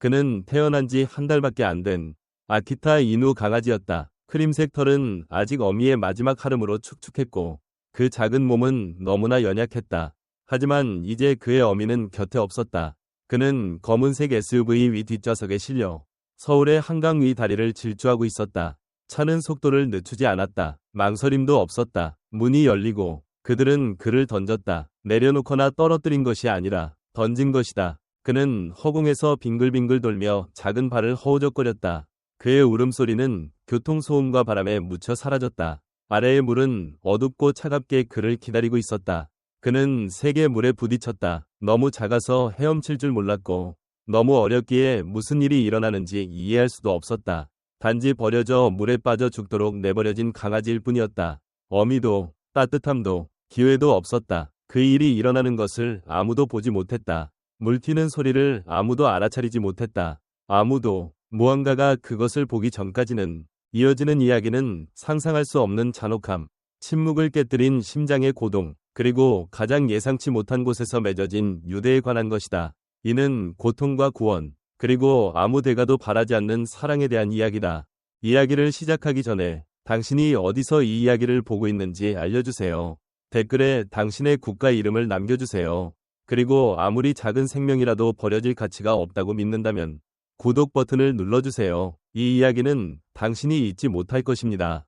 그는 태어난 지 한 달밖에 안 된 아키타 이누 강아지였다. 크림색 털은 아직 어미의 마지막 하름으로 축축했고 그 작은 몸은 너무나 연약했다. 하지만 이제 그의 어미는 곁에 없었다. 그는 검은색 SUV 위 뒷좌석에 실려 서울의 한강 위 다리를 질주하고 있었다. 차는 속도를 늦추지 않았다. 망설임도 없었다. 문이 열리고 그들은 그를 던졌다. 내려놓거나 떨어뜨린 것이 아니라 던진 것이다. 그는 허공에서 빙글빙글 돌며 작은 발을 허우적거렸다. 그의 울음소리는 교통소음과 바람에 묻혀 사라졌다. 아래의 물은 어둡고 차갑게 그를 기다리고 있었다. 그는 세게 물에 부딪혔다. 너무 작아서 헤엄칠 줄 몰랐고 너무 어렵기에 무슨 일이 일어나는지 이해할 수도 없었다. 단지 버려져 물에 빠져 죽도록 내버려진 강아지일 뿐이었다. 어미도 따뜻함도 기회도 없었다. 그 일이 일어나는 것을 아무도 보지 못했다. 물 튀는 소리를 아무도 알아차리지 못했다. 아무도 무언가가 그것을 보기 전까지는 이어지는 이야기는 상상할 수 없는 잔혹함, 침묵을 깨뜨린 심장의 고동, 그리고 가장 예상치 못한 곳에서 맺어진 유대에 관한 것이다. 이는 고통과 구원, 그리고 아무 대가도 바라지 않는 사랑에 대한 이야기다. 이야기를 시작하기 전에 당신이 어디서 이 이야기를 보고 있는지 알려주세요. 댓글에 당신의 국가 이름을 남겨주세요. 그리고 아무리 작은 생명이라도 버려질 가치가 없다고 믿는다면 구독 버튼을 눌러주세요. 이 이야기는 당신이 잊지 못할 것입니다.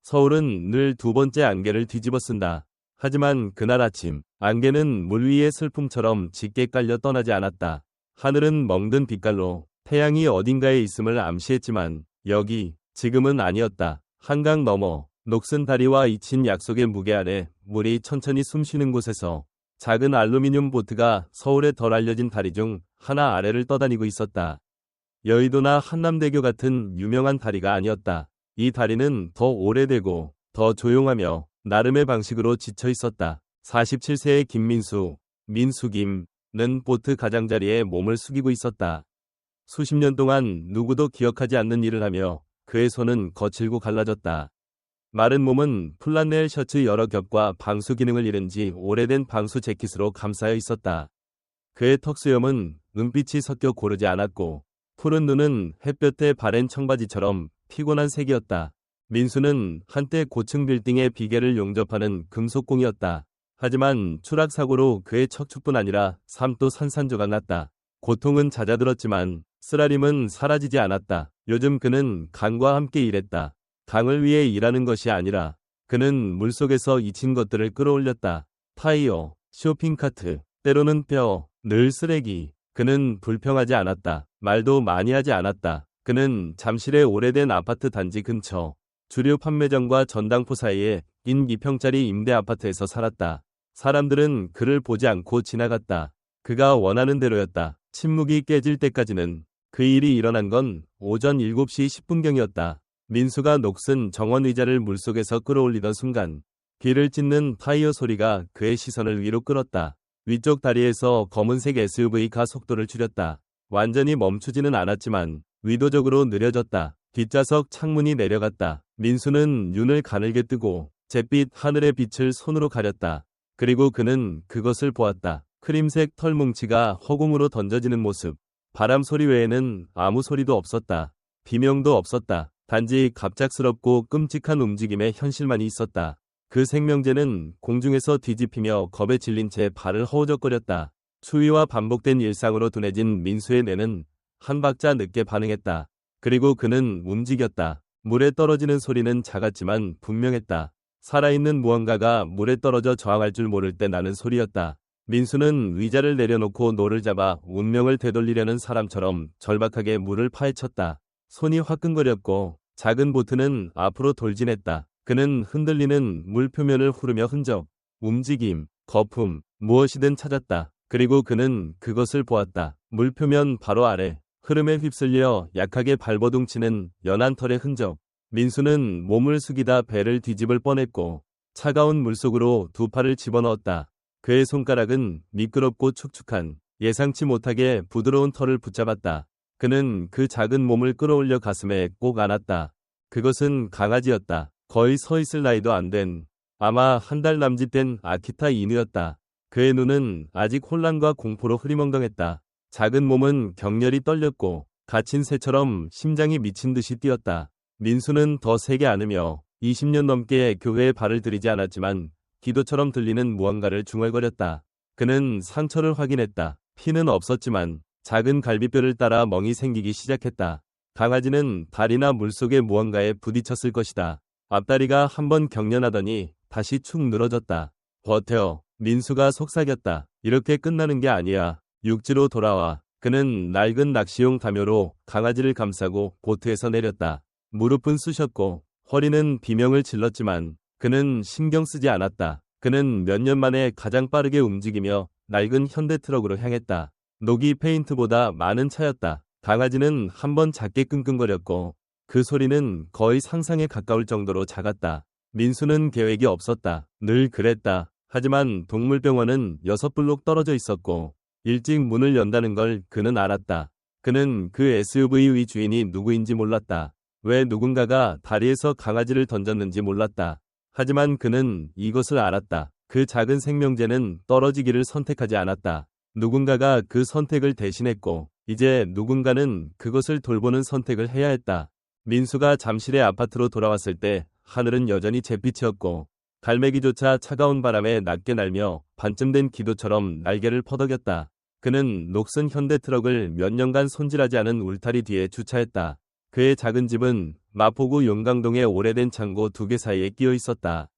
서울은 늘 두 번째 안개를 뒤집어 쓴다. 하지만 그날 아침 안개는 물 위의 슬픔처럼 짙게 깔려 떠나지 않았다. 하늘은 멍든 빛깔로 태양이 어딘가에 있음을 암시했지만 지금은 아니었다. 한강 너머 녹슨 다리와 잊힌 약속의 무게 아래 물이 천천히 숨쉬는 곳에서 작은 알루미늄 보트가 서울의 덜 알려진 다리 중 하나 아래를 떠다니고 있었다. 여의도나 한남대교 같은 유명한 다리가 아니었다. 이 다리는 더 오래되고 더 조용하며 나름의 방식으로 지쳐 있었다. 47세의 민수김은 보트 가장자리에 몸을 숙이고 있었다. 수십 년 동안 누구도 기억하지 않는 일을 하며 그의 손은 거칠고 갈라졌다. 마른 몸은 플란넬 셔츠 여러 겹과 방수 기능을 잃은 지 오래된 방수 재킷으로 감싸여 있었다. 그의 턱수염은 은빛이 섞여 고르지 않았고 푸른 눈은 햇볕에 바랜 청바지처럼 피곤한 색이었다. 민수는 한때 고층 빌딩의 비계를 용접하는 금속공이었다. 하지만 추락사고로 그의 척추뿐 아니라 삶도 산산조각 났다. 고통은 잦아들었지만 쓰라림은 사라지지 않았다. 요즘 그는 강과 함께 일했다. 강을 위해 일하는 것이 아니라 그는 물속에서 잊힌 것들을 끌어올렸다. 타이어, 쇼핑카트, 때로는 뼈, 늘 쓰레기. 그는 불평하지 않았다. 말도 많이 하지 않았다. 그는 잠실의 오래된 아파트 단지 근처 주류 판매점과 전당포 사이에 인 2평짜리 임대 아파트에서 살았다. 사람들은 그를 보지 않고 지나갔다. 그가 원하는 대로였다. 침묵이 깨질 때까지는. 그 일이 일어난 건 오전 7시 10분경이었다. 민수가 녹슨 정원 의자를 물속에서 끌어올리던 순간 귀를 찢는 타이어 소리가 그의 시선을 위로 끌었다. 위쪽 다리에서 검은색 SUV가 속도를 줄였다. 완전히 멈추지는 않았지만 의도적으로 느려졌다. 뒷좌석 창문이 내려갔다. 민수는 눈을 가늘게 뜨고 잿빛 하늘의 빛을 손으로 가렸다. 그리고 그는 그것을 보았다. 크림색 털뭉치가 허공으로 던져지는 모습. 바람 소리 외에는 아무 소리도 없었다. 비명도 없었다. 단지 갑작스럽고 끔찍한 움직임의 현실만이 있었다. 그 생명체는 공중에서 뒤집히며 겁에 질린 채 발을 허우적거렸다. 추위와 반복된 일상으로 둔해진 민수의 뇌는 한 박자 늦게 반응했다. 그리고 그는 움직였다. 물에 떨어지는 소리는 작았지만 분명했다. 살아있는 무언가가 물에 떨어져 저항할 줄 모를 때 나는 소리였다. 민수는 의자를 내려놓고 노를 잡아 운명을 되돌리려는 사람처럼 절박하게 물을 파헤쳤다. 손이 화끈거렸고 작은 보트는 앞으로 돌진했다. 그는 흔들리는 물 표면을 후르며 흔적, 움직임, 거품, 무엇이든 찾았다. 그리고 그는 그것을 보았다. 물 표면 바로 아래, 흐름에 휩쓸려 약하게 발버둥치는 연한 털의 흔적. 민수는 몸을 숙이다 배를 뒤집을 뻔했고 차가운 물속으로 두 팔을 집어넣었다. 그의 손가락은 미끄럽고 축축한 예상치 못하게 부드러운 털을 붙잡았다. 그는 그 작은 몸을 끌어올려 가슴에 꼭 안았다. 그것은 강아지였다. 거의 서 있을 나이도 안 된, 아마 한 달 남짓된 아키타 이누였다. 그의 눈은 아직 혼란과 공포로 흐리멍덩했다. 작은 몸은 격렬히 떨렸고 갇힌 새처럼 심장이 미친 듯이 뛰었다. 민수는 더 세게 안으며 20년 넘게 교회에 발을 들이지 않았지만 기도처럼 들리는 무언가를 중얼거렸다. 그는 상처를 확인했다. 피는 없었지만 작은 갈비뼈를 따라 멍이 생기기 시작했다. 강아지는 다리나 물속의 무언가에 부딪혔을 것이다. 앞다리가 한번 경련하더니 다시 축 늘어졌다. 버텨. 민수가 속삭였다. 이렇게 끝나는 게 아니야. 육지로 돌아와. 그는 낡은 낚시용 담요로 강아지를 감싸고 보트에서 내렸다. 무릎은 쑤셨고 허리는 비명을 질렀지만 그는 신경 쓰지 않았다. 그는 몇 년 만에 가장 빠르게 움직이며 낡은 현대 트럭으로 향했다. 녹이 페인트보다 많은 차였다. 강아지는 한번 작게 끙끙거렸고 그 소리는 거의 상상에 가까울 정도로 작았다. 민수는 계획이 없었다. 늘 그랬다. 하지만 동물병원은 6블록 떨어져 있었고 일찍 문을 연다는 걸 그는 알았다. 그는 그 SUV의 주인이 누구인지 몰랐다. 왜 누군가가 다리에서 강아지를 던졌는지 몰랐다. 하지만 그는 이것을 알았다. 그 작은 생명체는 떨어지기를 선택하지 않았다. 누군가가 그 선택을 대신했고 이제 누군가는 그것을 돌보는 선택을 해야 했다. 민수가 잠실의 아파트로 돌아왔을 때 하늘은 여전히 잿빛이었고 갈매기조차 차가운 바람에 낮게 날며 반쯤 된 기도처럼 날개를 퍼덕였다. 그는 녹슨 현대 트럭을 몇 년간 손질하지 않은 울타리 뒤에 주차했다. 그의 작은 집은 마포구 용강동의 오래된 창고 2개 사이에 끼어 있었다.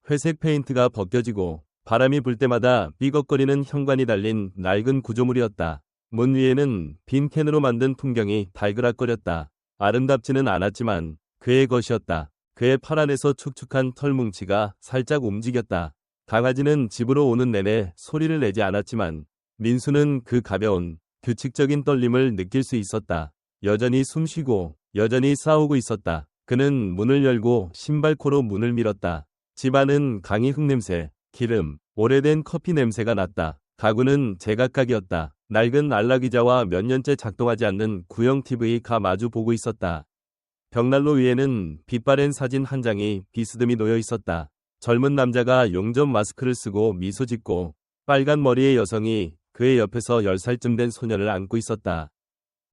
회색 페인트가 벗겨지고 바람이 불 때마다 삐걱거리는 현관이 달린 낡은 구조물이었다. 문 위에는 빈 캔으로 만든 풍경이 달그락거렸다. 아름답지는 않았지만 그의 것이었다. 그의 팔 안에서 축축한 털뭉치가 살짝 움직였다. 강아지는 집으로 오는 내내 소리를 내지 않았지만 민수는 그 가벼운 규칙적인 떨림을 느낄 수 있었다. 여전히 숨쉬고 여전히 싸우고 있었다. 그는 문을 열고 신발코로 문을 밀었다. 집 안은 강이 흙냄새, 기름, 오래된 커피 냄새가 났다. 가구는 제각각이었다. 낡은 안락의자와 몇 년째 작동하지 않는 구형 TV가 마주 보고 있었다. 벽난로 위에는 빛바랜 사진 한 장이 비스듬히 놓여 있었다. 젊은 남자가 용접 마스크를 쓰고 미소 짓고 빨간 머리의 여성이 그의 옆에서 10살쯤 된 소년을 안고 있었다.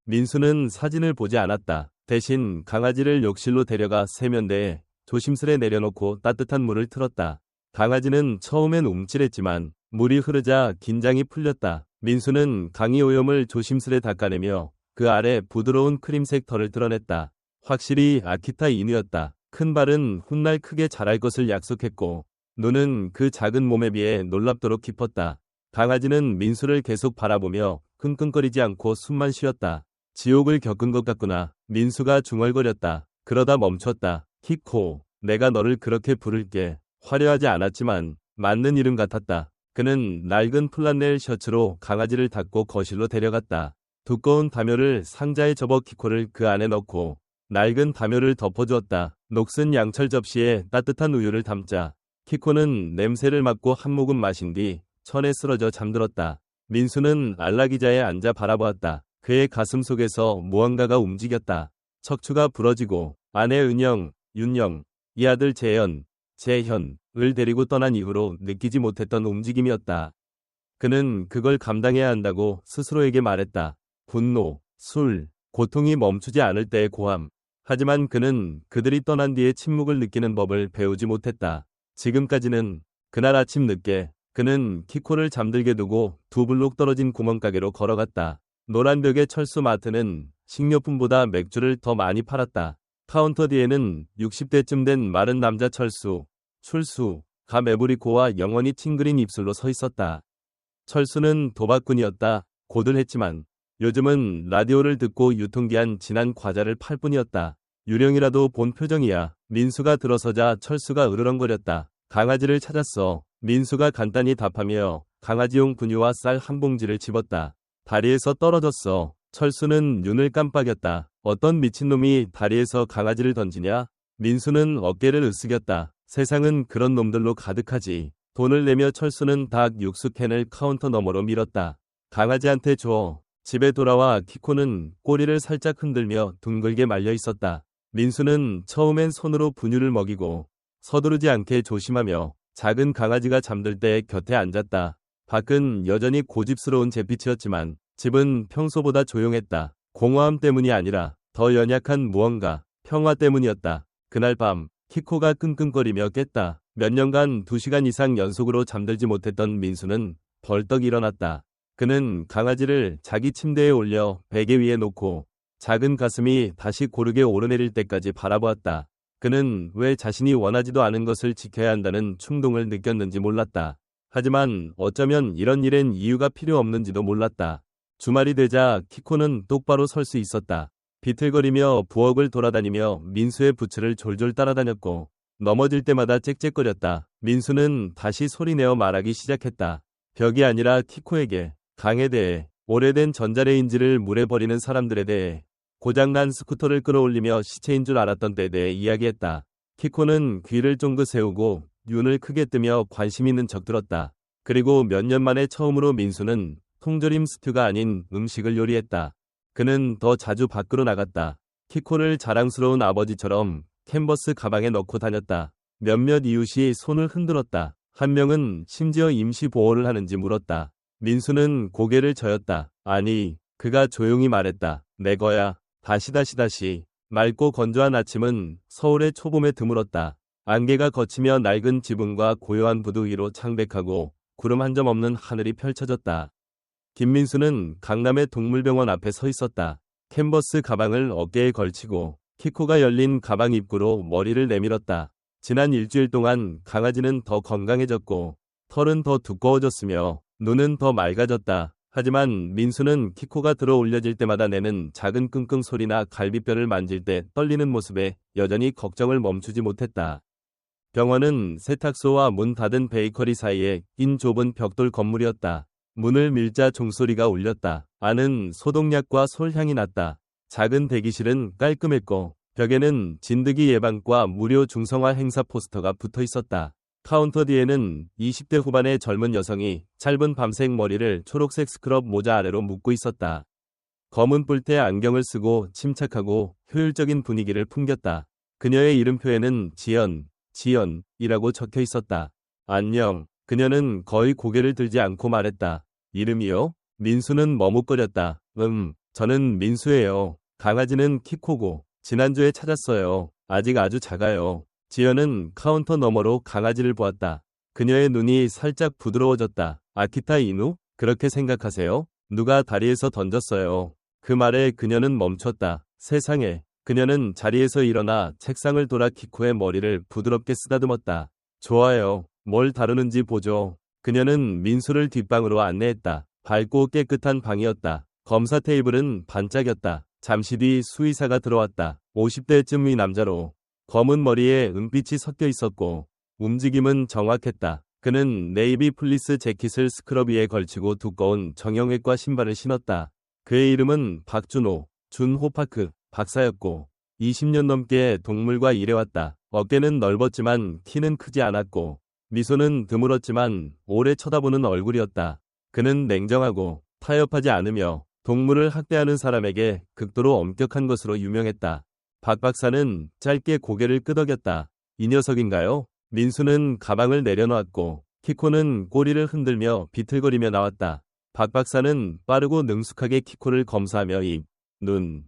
민수는 사진을 보지 않았다. 대신 강아지를 욕실로 데려가 세면대에 조심스레 내려놓고 따뜻한 물을 틀었다. 강아지는 처음엔 움찔했지만 물이 흐르자 긴장이 풀렸다. 민수는 강이 오염을 조심스레 닦아내며 그 아래 부드러운 크림색 털을 드러냈다. 확실히 아키타 이누였다. 큰 발은 훗날 크게 자랄 것을 약속했고 눈은 그 작은 몸에 비해 놀랍도록 깊었다. 강아지는 민수를 계속 바라보며 끙끙거리지 않고 숨만 쉬었다. 지옥을 겪은 것 같구나. 민수가 중얼거렸다. 그러다 멈췄다. 키코, 내가 너를 그렇게 부를게. 화려하지 않았지만 맞는 이름 같았다. 그는 낡은 플란넬 셔츠로 강아지를 닦고 거실로 데려갔다. 두꺼운 담요를 상자에 접어 키코를 그 안에 넣고 낡은 담요를 덮어주었다. 녹슨 양철 접시에 따뜻한 우유를 담자 키코는 냄새를 맡고 한 모금 마신 뒤 천에 쓰러져 잠들었다. 민수는 안락의자에 앉아 바라보았다. 그의 가슴 속에서 무언가가 움직였다. 척추가 부러지고 아내 은영, 윤영, 이 아들 재현, 재현을 데리고 떠난 이후로 느끼지 못했던 움직임이었다. 그는 그걸 감당해야 한다고 스스로에게 말했다. 분노, 술, 고통이 멈추지 않을 때의 고함. 하지만 그는 그들이 떠난 뒤에 침묵을 느끼는 법을 배우지 못했다. 지금까지는 그날 아침 늦게 그는 키코를 잠들게 두고 2블록 떨어진 구멍가게로 걸어갔다. 노란 벽의 철수 마트는 식료품보다 맥주를 더 많이 팔았다. 카운터 뒤에는 60대쯤 된 마른 남자 출수가 매부리코와 영원히 찡그린 입술로 서 있었다. 철수는 도박꾼이었다. 고들했지만 요즘은 라디오를 듣고 유통기한 지난 과자를 팔 뿐이었다. 유령이라도 본 표정이야. 민수가 들어서자 철수가 으르렁거렸다. 강아지를 찾았어. 민수가 간단히 답하며 강아지용 분유와 쌀 한 봉지를 집었다. 다리에서 떨어졌어. 철수는 눈을 깜빡였다. 어떤 미친놈이 다리에서 강아지를 던지냐? 민수는 어깨를 으쓱였다. 세상은 그런 놈들로 가득하지. 돈을 내며 철수는 닭 육수 캔을 카운터 너머로 밀었다. 강아지한테 줘. 집에 돌아와 키코는 꼬리를 살짝 흔들며 둥글게 말려 있었다. 민수는 처음엔 손으로 분유를 먹이고 서두르지 않게 조심하며 작은 강아지가 잠들 때 곁에 앉았다. 밖은 여전히 고집스러운 잿빛이었지만 집은 평소보다 조용했다. 공허함 때문이 아니라 더 연약한 무언가, 평화 때문이었다. 그날 밤 키코가 끙끙거리며 깼다. 몇 년간 2시간 이상 연속으로 잠들지 못했던 민수는 벌떡 일어났다. 그는 강아지를 자기 침대에 올려 베개 위에 놓고 작은 가슴이 다시 고르게 오르내릴 때까지 바라보았다. 그는 왜 자신이 원하지도 않은 것을 지켜야 한다는 충동을 느꼈는지 몰랐다. 하지만 어쩌면 이런 일엔 이유가 필요 없는지도 몰랐다. 주말이 되자 키코는 똑바로 설 수 있었다. 비틀거리며 부엌을 돌아다니며 민수의 부츠를 졸졸 따라다녔고 넘어질 때마다 짹짹거렸다. 민수는 다시 소리내어 말하기 시작했다. 벽이 아니라 키코에게, 강에 대해, 오래된 전자레인지를 물에 버리는 사람들에 대해, 고장난 스쿠터를 끌어올리며 시체인 줄 알았던 때에 대해 이야기했다. 키코는 귀를 쫑긋 세우고 눈을 크게 뜨며 관심 있는 척 들었다. 그리고 몇 년 만에 처음으로 민수는 통조림 스튜가 아닌 음식을 요리했다. 그는 더 자주 밖으로 나갔다. 키코를 자랑스러운 아버지처럼 캔버스 가방에 넣고 다녔다. 몇몇 이웃이 손을 흔들었다. 한 명은 심지어 임시 보호를 하는지 물었다. 민수는 고개를 저었다. 아니, 그가 조용히 말했다. 내 거야. 다시. 맑고 건조한 아침은 서울의 초봄에 드물었다. 안개가 걷히며 낡은 지붕과 고요한 부두 위로 창백하고 구름 한 점 없는 하늘이 펼쳐졌다. 김민수는 강남의 동물병원 앞에 서 있었다. 캔버스 가방을 어깨에 걸치고 키코가 열린 가방 입구로 머리를 내밀었다. 지난 일주일 동안 강아지는 더 건강해졌고 털은 더 두꺼워졌으며 눈은 더 맑아졌다. 하지만 민수는 키코가 들어 올려질 때마다 내는 작은 끙끙 소리나 갈비뼈를 만질 때 떨리는 모습에 여전히 걱정을 멈추지 못했다. 병원은 세탁소와 문 닫은 베이커리 사이에 낀 좁은 벽돌 건물이었다. 문을 밀자 종소리가 울렸다. 안은 소독약과 솔향이 났다. 작은 대기실은 깔끔했고 벽에는 진드기 예방과 무료 중성화 행사 포스터가 붙어 있었다. 카운터 뒤에는 20대 후반의 젊은 여성이 짧은 밤색 머리를 초록색 스크럽 모자 아래로 묶고 있었다. 검은 뿔테 안경을 쓰고 침착하고 효율적인 분위기를 풍겼다. 그녀의 이름표에는 지연이라고 적혀 있었다. 안녕. 그녀는 거의 고개를 들지 않고 말했다. 이름이요? 민수는 머뭇거렸다. 저는 민수예요. 강아지는 키코고 지난주에 찾았어요. 아직 아주 작아요. 지연은 카운터 너머로 강아지를 보았다. 그녀의 눈이 살짝 부드러워졌다. 아키타 이누? 그렇게 생각하세요? 누가 다리에서 던졌어요. 그 말에 그녀는 멈췄다. 세상에. 그녀는 자리에서 일어나 책상을 돌아 키코의 머리를 부드럽게 쓰다듬었다. 좋아요. 뭘 다루는지 보죠. 그녀는 민수를 뒷방으로 안내했다. 밝고 깨끗한 방이었다. 검사 테이블은 반짝였다. 잠시 뒤 수의사가 들어왔다. 50대쯤의 남자로 검은 머리에 은빛이 섞여 있었고 움직임은 정확했다. 그는 네이비 플리스 재킷을 스크럽 위에 걸치고 두꺼운 정형외과 신발을 신었다. 그의 이름은 박준호, 준호파크 박사였고 20년 넘게 동물과 일해왔다. 어깨는 넓었지만 키는 크지 않았고 미소는 드물었지만 오래 쳐다보는 얼굴이었다. 그는 냉정하고 타협하지 않으며 동물을 학대하는 사람에게 극도로 엄격한 것으로 유명했다. 박 박사는 짧게 고개를 끄덕였다. 이 녀석인가요? 민수는 가방을 내려놓았고 키코는 꼬리를 흔들며 비틀거리며 나왔다. 박 박사는 빠르고 능숙하게 키코를 검사하며 입, 눈,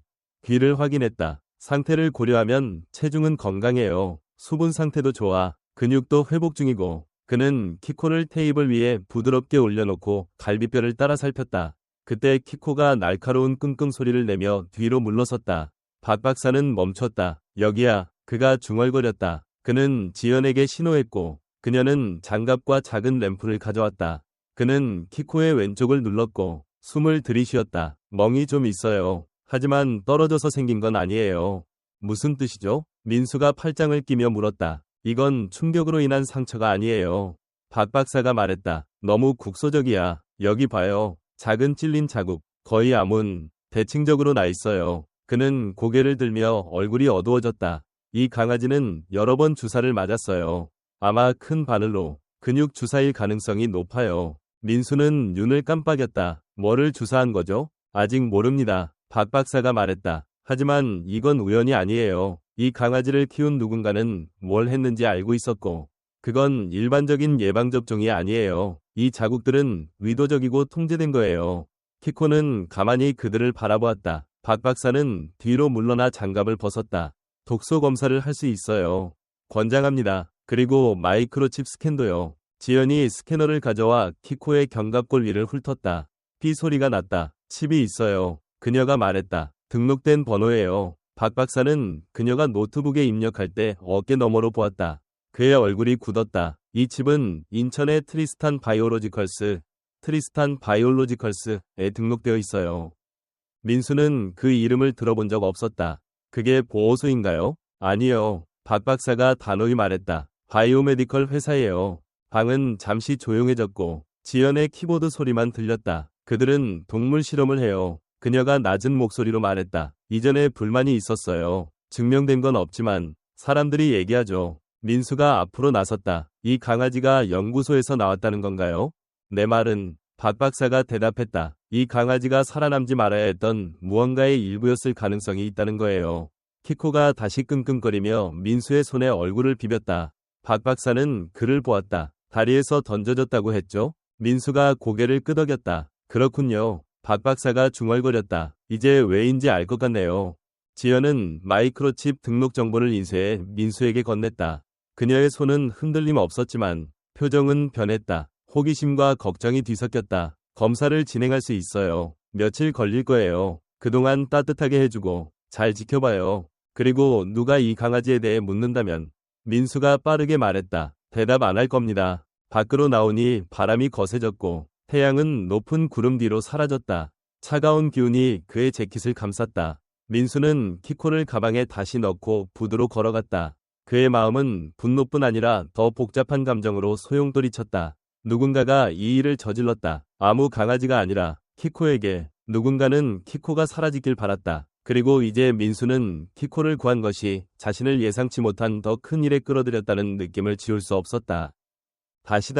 귀를 확인했다. 상태를 고려하면 체중은 건강해요. 수분 상태도 좋아. 근육도 회복 중이고. 그는 키코를 테이블 위에 부드럽게 올려놓고 갈비뼈를 따라 살폈다. 그때 키코가 날카로운 끙끙 소리를 내며 뒤로 물러섰다. 박 박사는 멈췄다. 여기야. 그가 중얼거렸다. 그는 지연에게 신호했고 그녀는 장갑과 작은 램프를 가져왔다. 그는 키코의 왼쪽을 눌렀고 숨을 들이쉬었다. 멍이 좀 있어요. 하지만 떨어져서 생긴 건 아니에요. 무슨 뜻이죠? 민수가 팔짱을 끼며 물었다. 이건 충격으로 인한 상처가 아니에요. 박 박사가 말했다. 너무 국소적이야. 여기 봐요. 작은 찔린 자국. 거의 아문. 대칭적으로 나 있어요. 그는 고개를 들며 얼굴이 어두워졌다. 이 강아지는 여러 번 주사를 맞았어요. 아마 큰 바늘로. 근육 주사일 가능성이 높아요. 민수는 눈을 깜빡였다. 뭐를 주사한 거죠? 아직 모릅니다. 박 박사가 말했다. 하지만 이건 우연이 아니에요. 이 강아지를 키운 누군가는 뭘 했는지 알고 있었고 그건 일반적인 예방접종이 아니에요. 이 자국들은 의도적이고 통제된 거예요. 키코는 가만히 그들을 바라보았다. 박 박사는 뒤로 물러나 장갑을 벗었다. 독소 검사를 할 수 있어요. 권장합니다. 그리고 마이크로칩 스캔도요. 지연이 스캐너를 가져와 키코의 견갑골 위를 훑었다. 피 소리가 났다. 칩이 있어요. 그녀가 말했다. 등록된 번호예요. 박 박사는 그녀가 노트북에 입력할 때 어깨 너머로 보았다. 그의 얼굴이 굳었다. 이 칩은 인천의 트리스탄 바이올로지컬스에 등록되어 있어요. 민수는 그 이름을 들어본 적 없었다. 그게 보호소인가요? 아니요. 박 박사가 단호히 말했다. 바이오메디컬 회사예요. 방은 잠시 조용해졌고 지연의 키보드 소리만 들렸다. 그들은 동물 실험을 해요. 그녀가 낮은 목소리로 말했다. 이전에 불만이 있었어요. 증명된 건 없지만 사람들이 얘기하죠. 민수가 앞으로 나섰다. 이 강아지가 연구소에서 나왔다는 건가요? 내 말은 박 박사가 대답했다. 이 강아지가 살아남지 말아야 했던 무언가의 일부였을 가능성이 있다는 거예요. 키코가 다시 끙끙거리며 민수의 손에 얼굴을 비볐다. 박 박사는 그를 보았다. 다리에서 던져졌다고 했죠? 민수가 고개를 끄덕였다. 그렇군요. 박 박사가 중얼거렸다. 이제 왜인지 알 것 같네요. 지연은 마이크로칩 등록 정보를 인쇄해 민수에게 건넸다. 그녀의 손은 흔들림 없었지만 표정은 변했다. 호기심과 걱정이 뒤섞였다. 검사를 진행할 수 있어요. 며칠 걸릴 거예요. 그동안 따뜻하게 해주고 잘 지켜봐요. 그리고 누가 이 강아지에 대해 묻는다면 민수가 빠르게 말했다. 대답 안 할 겁니다. 밖으로 나오니 바람이 거세졌고 태양은 높은 구름 뒤로 사라졌다. 차가운 기운이 그의 재킷을 감쌌다. 민수는 키코를 가방에 다시 넣고 부두로 걸어갔다. 그의 마음은 분노뿐 아니라 더 복잡한 감정으로 소용돌이쳤다. 누군가가 이 일을 저질렀다. 아무 강아지가 아니라 키코에게. 누군가는 키코가 사라지길 바랐다. 그리고 이제 민수는 키코를 구한 것이 자신을 예상치 못한 더 큰 일에 끌어들였다는 느낌을 지울 수 없었다. 다시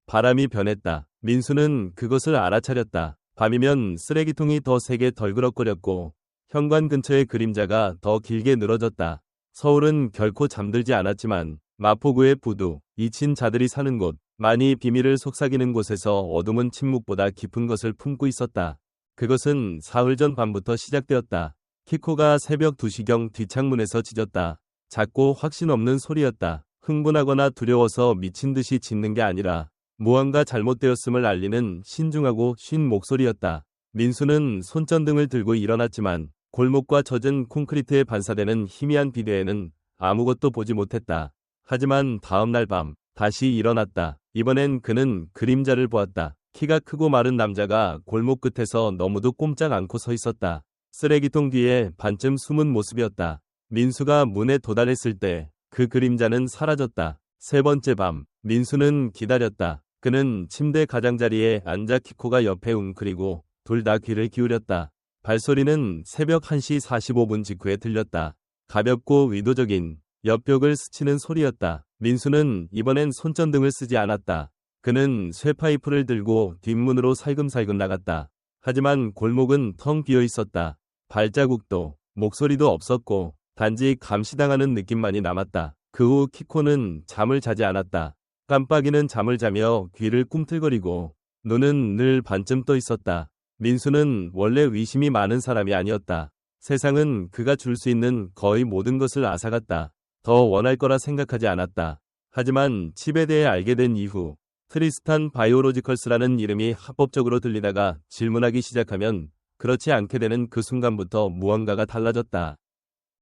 바람이 변했다. 민수는 그것을 알아차렸다. 밤이면 쓰레기통이 더 세게 덜그럭거렸고 현관 근처의 그림자가 더 길게 늘어졌다. 서울은 결코 잠들지 않았지만 마포구의 부두, 잊힌 자들이 사는 곳, 많이 비밀을 속삭이는 곳에서 어둠은 침묵보다 깊은 것을 품고 있었다. 그것은 사흘 전 밤부터 시작되었다. 키코가 새벽 2시경 뒷창문에서 짖었다. 작고 확신 없는 소리였다. 흥분하거나 두려워서 미친 듯이 짖는 게 아니라 무언가 잘못되었음을 알리는 신중하고 쉰 목소리였다. 민수는 손전등을 들고 일어났지만 골목과 젖은 콘크리트에 반사되는 희미한 비대에는 아무것도 보지 못했다. 하지만 다음 날 밤 다시 일어났다. 이번엔 그는 그림자를 보았다. 키가 크고 마른 남자가 골목 끝에서 너무도 꼼짝 않고 서 있었다. 쓰레기통 뒤에 반쯤 숨은 모습이었다. 민수가 문에 도달했을 때 그 그림자는 사라졌다. 세 번째 밤, 민수는 기다렸다. 그는 침대 가장자리에 앉아 키코가 옆에 웅크리고 둘 다 귀를 기울였다. 발소리는 새벽 1시 45분 직후에 들렸다. 가볍고 의도적인 옆벽을 스치는 소리였다. 민수는 이번엔 손전등을 쓰지 않았다. 그는 쇠파이프를 들고 뒷문으로 살금살금 나갔다. 하지만 골목은 텅 비어 있었다. 발자국도 목소리도 없었고 단지 감시당하는 느낌만이 남았다. 그 후 키코는 잠을 자지 않았다. 깜빡이는 잠을 자며 귀를 꿈틀거리고 눈은 늘 반쯤 떠 있었다. 민수는 원래 의심이 많은 사람이 아니었다. 세상은 그가 줄 수 있는 거의 모든 것을 앗아갔다. 더 원할 거라 생각하지 않았다. 하지만 칩에 대해 알게 된 이후 트리스탄 바이오로지컬스라는 이름이 합법적으로 들리다가 질문하기 시작하면 그렇지 않게 되는 그 순간부터 무언가가 달라졌다.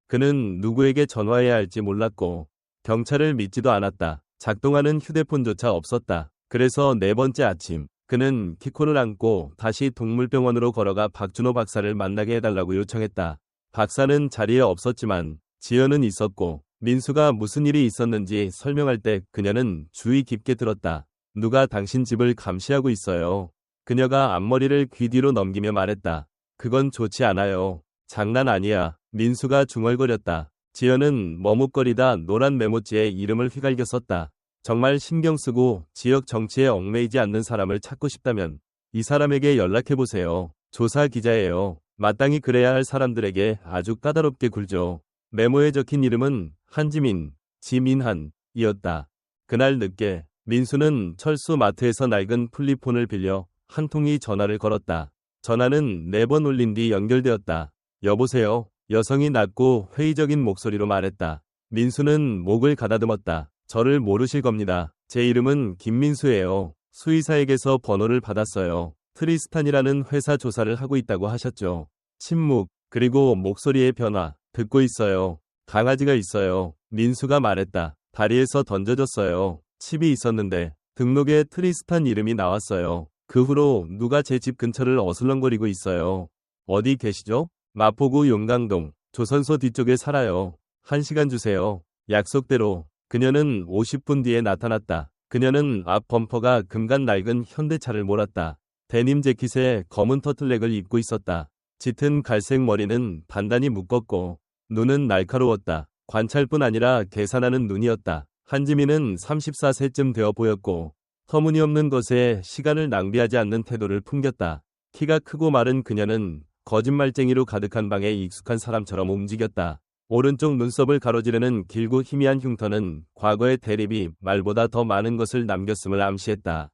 그는 누구에게 전화해야 할지 몰랐고 경찰을 믿지도 않았다. 작동하는 휴대폰조차 없었다. 그래서 네 번째 아침 그는 키코를 안고 다시 동물병원으로 걸어가 박준호 박사를 만나게 해달라고 요청했다. 박사는 자리에 없었지만 지연은 있었고 민수가 무슨 일이 있었는지 설명할 때 그녀는 주의 깊게 들었다. 누가 당신 집을 감시하고 있어요. 그녀가 앞머리를 귀 뒤로 넘기며 말했다. 그건 좋지 않아요. 장난 아니야. 민수가 중얼거렸다. 지연은 머뭇거리다 노란 메모지에 이름을 휘갈겨 썼다. 정말 신경 쓰고 지역 정치에 얽매이지 않는 사람을 찾고 싶다면 이 사람에게 연락해보세요. 조사 기자예요. 마땅히 그래야 할 사람들에게 아주 까다롭게 굴죠. 메모에 적힌 이름은 한지민, 지민한이었다. 그날 늦게 민수는 철수 마트에서 낡은 플립폰을 빌려 한 통의 전화를 걸었다. 전화는 4번 울린 뒤 연결되었다. 여보세요. 여성이 낮고 회의적인 목소리로 말했다. 민수는 목을 가다듬었다. 저를 모르실 겁니다. 제 이름은 김민수예요. 수의사에게서 번호를 받았어요. 트리스탄이라는 회사 조사를 하고 있다고 하셨죠. 침묵, 그리고 목소리의 변화. 듣고 있어요. 강아지가 있어요. 민수가 말했다. 다리에서 던져졌어요. 칩이 있었는데 등록에 트리스탄 이름이 나왔어요. 그 후로 누가 제 집 근처를 어슬렁거리고 있어요. 어디 계시죠? 마포구 용강동 조선소 뒤쪽에 살아요. 1시간 주세요. 약속대로. 그녀는 50분 뒤에 나타났다. 그녀는 앞 범퍼가 금간 낡은 현대차를 몰았다. 데님 재킷에 검은 터틀넥을 입고 있었다. 짙은 갈색 머리는 단단히 묶었고 눈은 날카로웠다. 관찰뿐 아니라 계산하는 눈이었다. 한지민은 34세쯤 되어 보였고 터무니없는 것에 시간을 낭비하지 않는 태도를 풍겼다. 키가 크고 마른 그녀는 거짓말쟁이로 가득한 방에 익숙한 사람처럼 움직였다. 오른쪽 눈썹을 가로지르는 길고 희미한 흉터는 과거의 대립이 말보다 더 많은 것을 남겼음을 암시했다.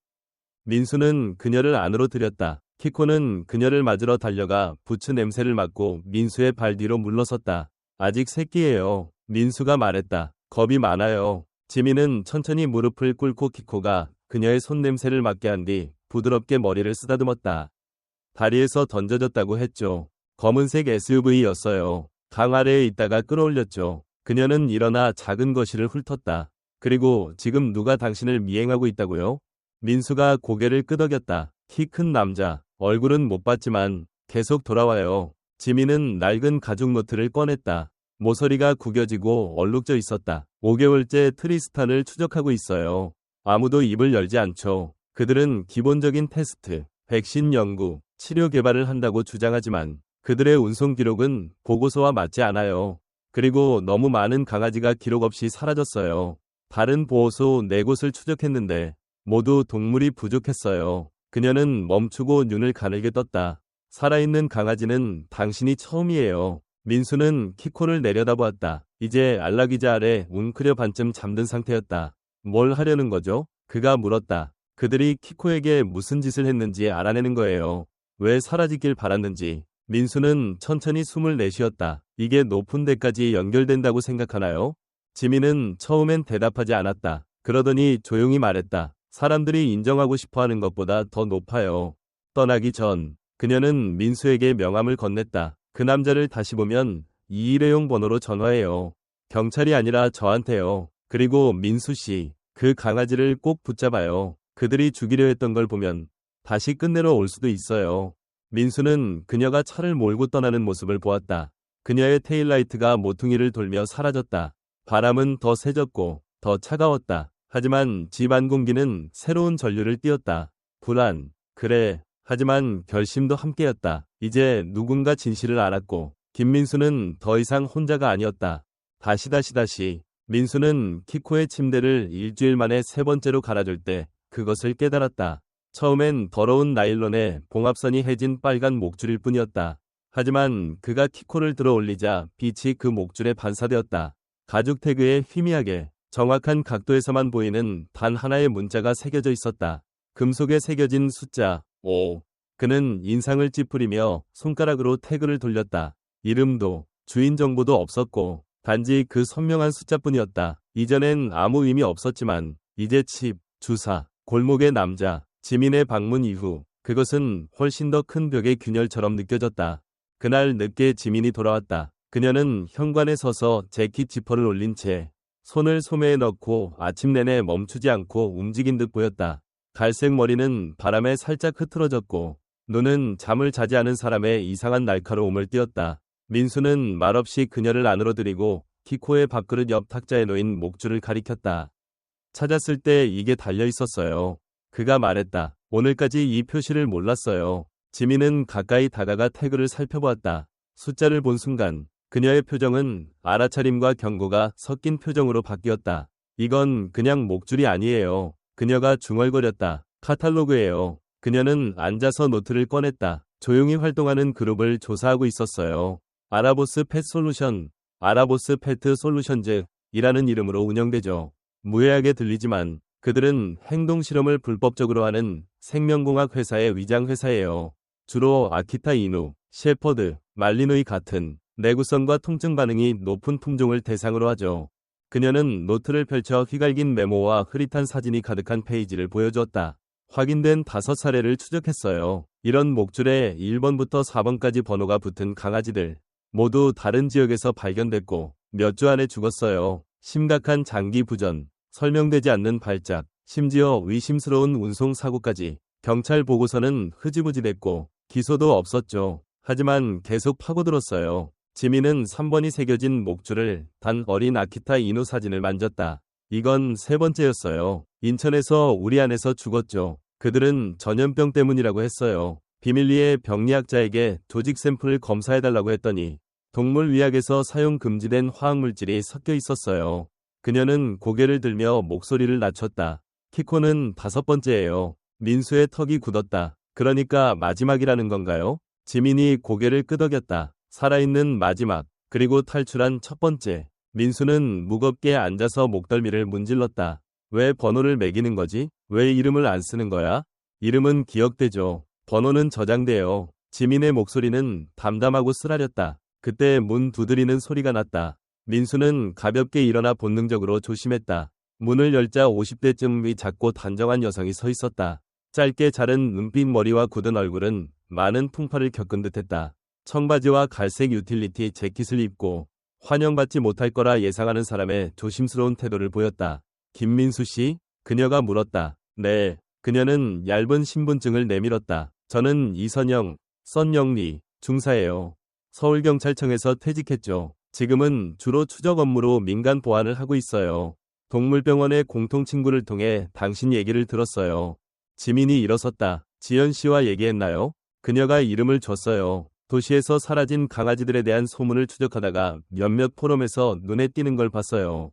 민수는 그녀를 안으로 들였다. 키코는 그녀를 맞으러 달려가 부츠 냄새를 맡고 민수의 발 뒤로 물러섰다. 아직 새끼예요. 민수가 말했다. 겁이 많아요. 지민은 천천히 무릎을 꿇고 키코가 그녀의 손냄새를 맡게 한 뒤 부드럽게 머리를 쓰다듬었다. 다리에서 던져졌다고 했죠. 검은색 SUV였어요. 강 아래에 있다가 끌어올렸죠. 그녀는 일어나 작은 거실을 훑었다. 그리고 지금 누가 당신을 미행하고 있다고요? 민수가 고개를 끄덕였다. 키 큰 남자. 얼굴은 못 봤지만 계속 돌아와요. 지민은 낡은 가죽 노트를 꺼냈다. 모서리가 구겨지고 얼룩져 있었다. 5개월째 트리스탄을 추적하고 있어요. 아무도 입을 열지 않죠. 그들은 기본적인 테스트, 백신 연구, 치료 개발을 한다고 주장하지만 그들의 운송 기록은 보고서와 맞지 않아요. 그리고 너무 많은 강아지가 기록 없이 사라졌어요. 다른 보호소 4곳을 추적했는데 모두 동물이 부족했어요. 그녀는 멈추고 눈을 가늘게 떴다. 살아있는 강아지는 당신이 처음이에요. 민수는 키코를 내려다보았다. 이제 안락의자 아래 웅크려 반쯤 잠든 상태였다. 뭘 하려는 거죠? 그가 물었다. 그들이 키코에게 무슨 짓을 했는지 알아내는 거예요. 왜 사라지길 바랐는지. 민수는 천천히 숨을 내쉬었다. 이게 높은 데까지 연결된다고 생각하나요? 지민은 처음엔 대답하지 않았다. 그러더니 조용히 말했다. 사람들이 인정하고 싶어하는 것보다 더 높아요. 떠나기 전 그녀는 민수에게 명함을 건넸다. 그 남자를 다시 보면 이 일회용 번호로 전화해요. 경찰이 아니라 저한테요. 그리고 민수 씨, 그 강아지를 꼭 붙잡아요. 그들이 죽이려 했던 걸 보면 다시 끝내러 올 수도 있어요. 민수는 그녀가 차를 몰고 떠나는 모습을 보았다. 그녀의 테일라이트가 모퉁이를 돌며 사라졌다. 바람은 더 세졌고 더 차가웠다. 하지만 집 안 공기는 새로운 전류를 띄웠다. 불안, 그래. 하지만 결심도 함께였다. 이제 누군가 진실을 알았고 김민수는 더 이상 혼자가 아니었다. 다시. 민수는 키코의 침대를 일주일 만에 3번째로 갈아줄 때 그것을 깨달았다. 처음엔 더러운 나일론에 봉합선이 해진 빨간 목줄일 뿐이었다. 하지만 그가 키코를 들어 올리자 빛이 그 목줄에 반사되었다. 가죽 태그에 희미하게 정확한 각도에서만 보이는 단 하나의 문자가 새겨져 있었다. 금속에 새겨진 숫자 5. 그는 인상을 찌푸리며 손가락으로 태그를 돌렸다. 이름도 주인 정보도 없었고 단지 그 선명한 숫자뿐이었다. 이전엔 아무 의미 없었지만 이제 칩, 주사, 골목의 남자, 지민의 방문 이후 그것은 훨씬 더 큰 벽의 균열처럼 느껴졌다. 그날 늦게 지민이 돌아왔다. 그녀는 현관에 서서 재킷 지퍼를 올린 채 손을 소매에 넣고 아침 내내 멈추지 않고 움직인 듯 보였다. 갈색 머리는 바람에 살짝 흐트러졌고 눈은 잠을 자지 않은 사람의 이상한 날카로움을 띄었다. 민수는 말없이 그녀를 안으로 들이고 키코의 밥그릇 옆 탁자에 놓인 목줄을 가리켰다. 찾았을 때 이게 달려 있었어요. 그가 말했다. 오늘까지 이 표시를 몰랐어요. 지민은 가까이 다가가 태그를 살펴보았다. 숫자를 본 순간 그녀의 표정은 알아차림과 경고가 섞인 표정으로 바뀌었다. 이건 그냥 목줄이 아니에요. 그녀가 중얼거렸다. 카탈로그예요. 그녀는 앉아서 노트를 꺼냈다. 조용히 활동하는 그룹을 조사하고 있었어요. 아라보스 펫 솔루션, 아라보스 페트 솔루션즈 이라는 이름으로 운영되죠. 무해하게 들리지만 그들은 행동 실험을 불법적으로 하는 생명공학 회사의 위장 회사예요. 주로 아키타 이누, 셰퍼드, 말리노이 같은 내구성과 통증 반응이 높은 품종을 대상으로 하죠. 그녀는 노트를 펼쳐 휘갈긴 메모와 흐릿한 사진이 가득한 페이지를 보여주었다. 확인된 5사례를 추적했어요. 이런 목줄에 1번부터 4번까지 번호가 붙은 강아지들. 모두 다른 지역에서 발견됐고 몇 주 안에 죽었어요. 심각한 장기 부전, 설명되지 않는 발작, 심지어 의심스러운 운송 사고까지. 경찰 보고서는 흐지부지 됐고 기소도 없었죠. 하지만 계속 파고들었어요. 지민은 3번이 새겨진 목줄을 단 어린 아키타 이누 사진을 만졌다. 이건 3번째였어요. 인천에서 우리 안에서 죽었죠. 그들은 전염병 때문이라고 했어요. 비밀리에 병리학자에게 조직 샘플을 검사해달라고 했더니 동물의학에서 사용 금지된 화학물질이 섞여 있었어요. 그녀는 고개를 들며 목소리를 낮췄다. 키코는 5번째예요. 민수의 턱이 굳었다. 그러니까 마지막이라는 건가요? 지민이 고개를 끄덕였다. 살아있는 마지막, 그리고 탈출한 1번째. 민수는 무겁게 앉아서 목덜미를 문질렀다. 왜 번호를 매기는 거지? 왜 이름을 안 쓰는 거야? 이름은 기억되죠. 번호는 저장돼요. 지민의 목소리는 담담하고 쓰라렸다. 그때 문 두드리는 소리가 났다. 민수는 가볍게 일어나 본능적으로 조심했다. 문을 열자 50대쯤 작고 단정한 여성이 서 있었다. 짧게 자른 눈빛 머리와 굳은 얼굴은 많은 풍파를 겪은 듯했다. 청바지와 갈색 유틸리티 재킷을 입고 환영받지 못할 거라 예상하는 사람의 조심스러운 태도를 보였다. 김민수 씨? 그녀가 물었다. 네. 그녀는 얇은 신분증을 내밀었다. 저는 이선영, 썬영리, 중사예요. 서울경찰청에서 퇴직했죠. 지금은 주로 추적 업무로 민간 보안을 하고 있어요. 동물병원의 공통친구를 통해 당신 얘기를 들었어요. 지민이 일어섰다. 지연 씨와 얘기했나요? 그녀가 이름을 줬어요. 도시에서 사라진 강아지들에 대한 소문을 추적하다가 몇몇 포럼에서 눈에 띄는 걸 봤어요.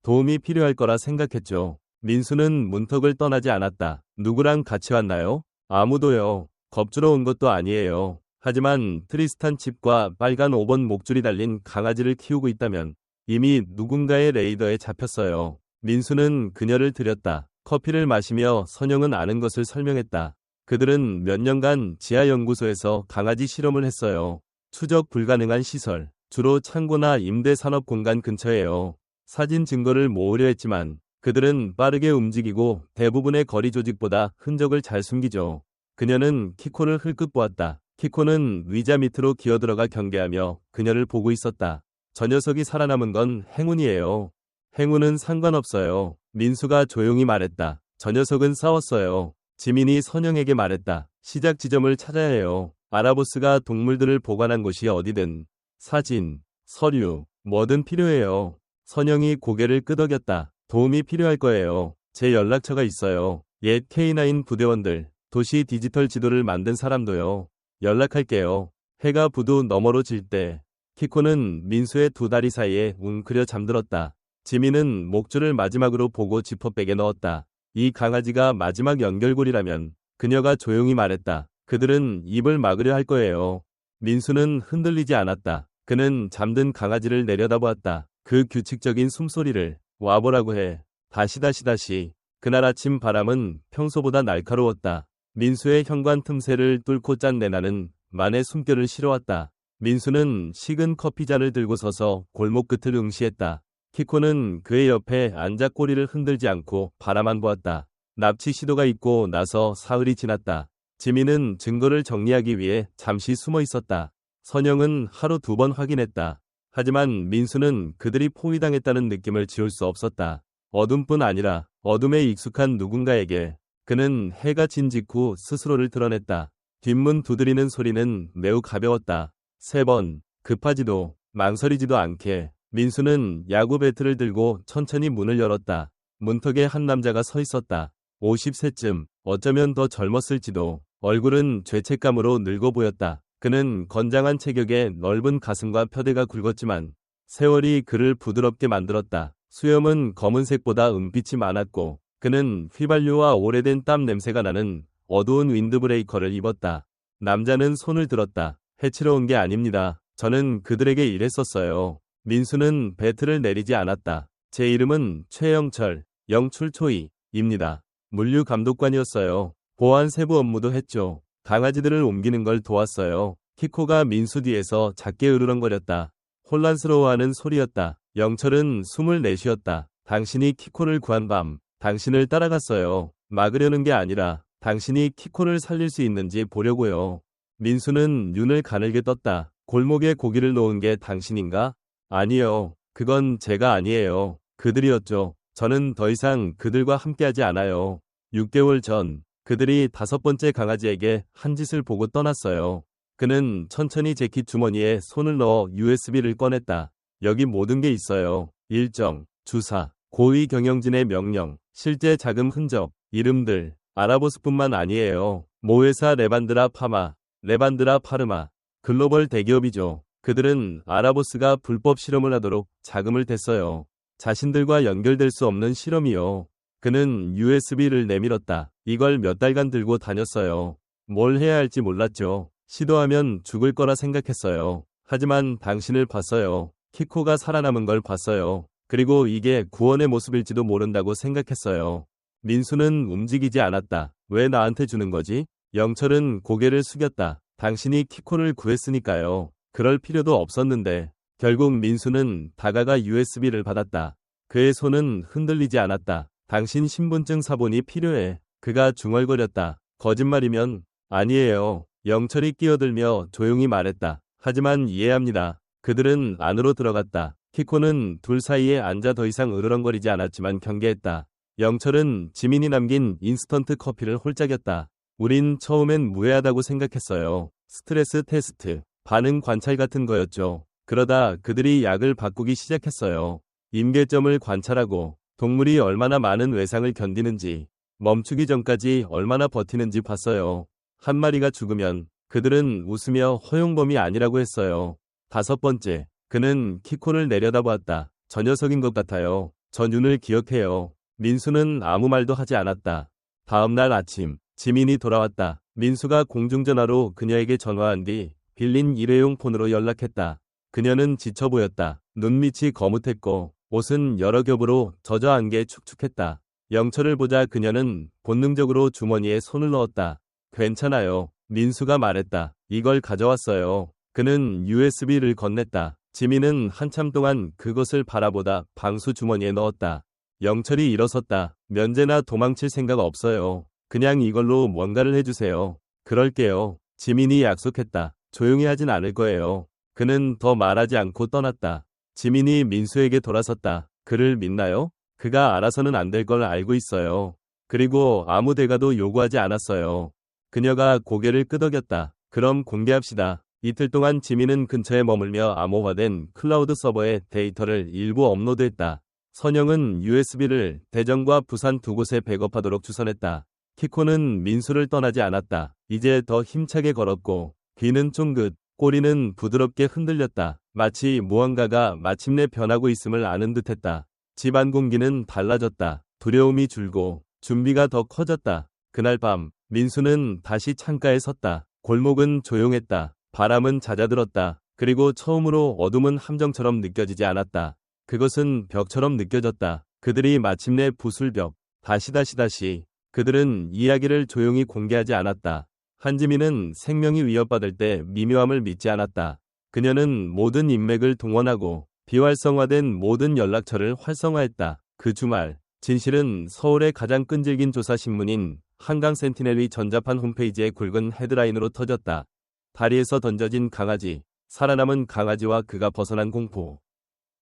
도움이 필요할 거라 생각했죠. 민수는 문턱을 떠나지 않았다. 누구랑 같이 왔나요? 아무도요. 겁주러 온 것도 아니에요. 하지만 트리스탄 칩과 빨간 5번 목줄이 달린 강아지를 키우고 있다면 이미 누군가의 레이더에 잡혔어요. 민수는 그녀를 들였다. 커피를 마시며 선영은 아는 것을 설명했다. 그들은 몇 년간 지하연구소에서 강아지 실험을 했어요. 추적 불가능한 시설, 주로 창고나 임대산업 공간 근처예요. 사진 증거를 모으려 했지만 그들은 빠르게 움직이고 대부분의 거리 조직보다 흔적을 잘 숨기죠. 그녀는 키코를 흘끗 보았다. 키코는 의자 밑으로 기어들어가 경계하며 그녀를 보고 있었다. 저 녀석이 살아남은 건 행운이에요. 행운은 상관없어요. 민수가 조용히 말했다. 저 녀석은 싸웠어요. 지민이 선영에게 말했다. 시작 지점을 찾아야 해요. 아라보스가 동물들을 보관한 곳이 어디든 사진, 서류, 뭐든 필요해요. 선영이 고개를 끄덕였다. 도움이 필요할 거예요. 제 연락처가 있어요. 옛 K9 부대원들, 도시 디지털 지도를 만든 사람도요. 연락할게요. 해가 부두 너머로 질 때 키코는 민수의 두 다리 사이에 웅크려 잠들었다. 지민은 목줄을 마지막으로 보고 지퍼백에 넣었다. 이 강아지가 마지막 연결고리라면 그녀가 조용히 말했다. 그들은 입을 막으려 할 거예요. 민수는 흔들리지 않았다. 그는 잠든 강아지를 내려다보았다. 그 규칙적인 숨소리를 와보라고 해. 다시. 그날 아침 바람은 평소보다 날카로웠다. 민수의 현관 틈새를 뚫고 짠 내나는 만의 숨결을 실어왔다. 민수는 식은 커피잔을 들고 서서 골목 끝을 응시했다. 키코는 그의 옆에 앉아 꼬리를 흔들지 않고 바라만 보았다. 납치 시도가 있고 나서 사흘이 지났다. 지민은 증거를 정리하기 위해 잠시 숨어 있었다. 선영은 하루 2번 확인했다. 하지만 민수는 그들이 포위당했다는 느낌을 지울 수 없었다. 어둠뿐 아니라 어둠에 익숙한 누군가에게 그는 해가 진 직후 스스로를 드러냈다. 뒷문 두드리는 소리는 매우 가벼웠다. 3번, 급하지도 망설이지도 않게 민수는 야구 배트를 들고 천천히 문을 열었다. 문턱에 한 남자가 서 있었다. 50세쯤, 어쩌면 더 젊었을지도. 얼굴은 죄책감으로 늙어 보였다. 그는 건장한 체격에 넓은 가슴과 펴대가 굵었지만 세월이 그를 부드럽게 만들었다. 수염은 검은색보다 은빛이 많았고 그는 휘발유와 오래된 땀 냄새가 나는 어두운 윈드브레이커를 입었다. 남자는 손을 들었다. 해치러 온 게 아닙니다. 저는 그들에게 일했었어요. 민수는 배트를 내리지 않았다. 제 이름은 최영철, 영출초이입니다. 물류 감독관이었어요. 보안 세부 업무도 했죠. 강아지들을 옮기는 걸 도왔어요. 키코가 민수 뒤에서 작게 으르렁거렸다. 혼란스러워하는 소리였다. 영철은 숨을 내쉬었다. 당신이 키코를 구한 밤, 당신을 따라갔어요. 막으려는 게 아니라 당신이 키코를 살릴 수 있는지 보려고요. 민수는 눈을 가늘게 떴다. 골목에 고기를 놓은 게 당신인가? 아니요. 그건 제가 아니에요. 그들이었죠. 저는 더 이상 그들과 함께하지 않아요. 6개월 전 그들이 5번째 강아지에게 한 짓을 보고 떠났어요. 그는 천천히 재킷 주머니에 손을 넣어 USB를 꺼냈다. 여기 모든 게 있어요. 일정, 주사, 고위 경영진의 명령, 실제 자금 흔적, 이름들, 아라보스뿐만 아니에요. 모회사 레반드라 파마, 레반드라 파르마, 글로벌 대기업이죠. 그들은 아라보스가 불법 실험을 하도록 자금을 댔어요. 자신들과 연결될 수 없는 실험이요. 그는 USB를 내밀었다. 이걸 몇 달간 들고 다녔어요. 뭘 해야 할지 몰랐죠. 시도하면 죽을 거라 생각했어요. 하지만 당신을 봤어요. 키코가 살아남은 걸 봤어요. 그리고 이게 구원의 모습일지도 모른다고 생각했어요. 민수는 움직이지 않았다. 왜 나한테 주는 거지? 영철은 고개를 숙였다. 당신이 키코를 구했으니까요. 그럴 필요도 없었는데. 결국 민수는 다가가 USB를 받았다. 그의 손은 흔들리지 않았다. 당신 신분증 사본이 필요해. 그가 중얼거렸다. 거짓말이면? 아니에요. 영철이 끼어들며 조용히 말했다. 하지만 이해합니다. 그들은 안으로 들어갔다. 키코는 둘 사이에 앉아 더 이상 으르렁거리지 않았지만 경계했다. 영철은 지민이 남긴 인스턴트 커피를 홀짝였다. 우린 처음엔 무해하다고 생각했어요. 스트레스 테스트, 반응 관찰 같은 거였죠. 그러다 그들이 약을 바꾸기 시작했어요. 임계점을 관찰하고 동물이 얼마나 많은 외상을 견디는지, 멈추기 전까지 얼마나 버티는지 봤어요. 한 마리가 죽으면 그들은 웃으며 허용범이 아니라고 했어요. 5번째, 그는 키코를 내려다보았다. 저 녀석인 것 같아요. 저 눈을 기억해요. 민수는 아무 말도 하지 않았다. 다음 날 아침, 지민이 돌아왔다. 민수가 공중전화로 그녀에게 전화한 뒤 빌린 일회용 폰으로 연락했다. 그녀는 지쳐 보였다. 눈밑이 거뭇했고 옷은 여러 겹으로 젖어 안개 축축했다. 영철을 보자 그녀는 본능적으로 주머니에 손을 넣었다. 괜찮아요. 민수가 말했다. 이걸 가져왔어요. 그는 USB를 건넸다. 지민은 한참 동안 그것을 바라보다 방수 주머니에 넣었다. 영철이 일어섰다. 면제나 도망칠 생각 없어요. 그냥 이걸로 뭔가를 해주세요. 그럴게요. 지민이 약속했다. 조용히 하진 않을 거예요. 그는 더 말하지 않고 떠났다. 지민이 민수에게 돌아섰다. 그를 믿나요? 그가 알아서는 안 될 걸 알고 있어요. 그리고 아무 대가도 요구하지 않았어요. 그녀가 고개를 끄덕였다. 그럼 공개합시다. 이틀 동안 지민은 근처에 머물며 암호화된 클라우드 서버에 데이터를 일부 업로드했다. 선영은 USB를 대전과 부산 두 곳에 백업하도록 주선했다. 키코는 민수를 떠나지 않았다. 이제 더 힘차게 걸었고 귀는 쫑긋, 꼬리는 부드럽게 흔들렸다. 마치 무언가가 마침내 변하고 있음을 아는 듯했다. 집안 공기는 달라졌다. 두려움이 줄고 준비가 더 커졌다. 그날 밤 민수는 다시 창가에 섰다. 골목은 조용했다. 바람은 잦아들었다. 그리고 처음으로 어둠은 함정처럼 느껴지지 않았다. 그것은 벽처럼 느껴졌다. 그들이 마침내 부술벽. 다시. 그들은 이야기를 조용히 공개하지 않았다. 한지민은 생명이 위협받을 때 미묘함을 믿지 않았다. 그녀는 모든 인맥을 동원하고 비활성화된 모든 연락처를 활성화했다. 그 주말, 진실은 서울의 가장 끈질긴 조사 신문인 한강 센티넬의 전자판 홈페이지에 굵은 헤드라인으로 터졌다. 다리에서 던져진 강아지, 살아남은 강아지와 그가 벗어난 공포.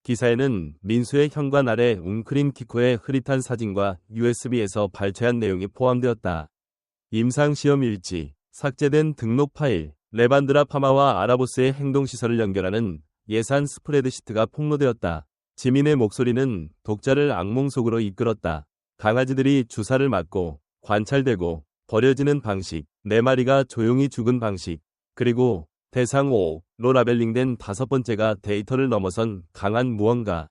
기사에는 민수의 현관 아래 웅크린 키코의 흐릿한 사진과 USB에서 발췌한 내용이 포함되었다. 임상시험 일지, 삭제된 등록 파일, 레반드라 파마와 아라보스의 행동시설을 연결하는 예산 스프레드시트가 폭로되었다. 지민의 목소리는 독자를 악몽 속으로 이끌었다. 강아지들이 주사를 맞고 관찰되고 버려지는 방식, 4마리가 조용히 죽은 방식, 그리고 대상 5로 라벨링된 5번째가 데이터를 넘어선 강한 무언가,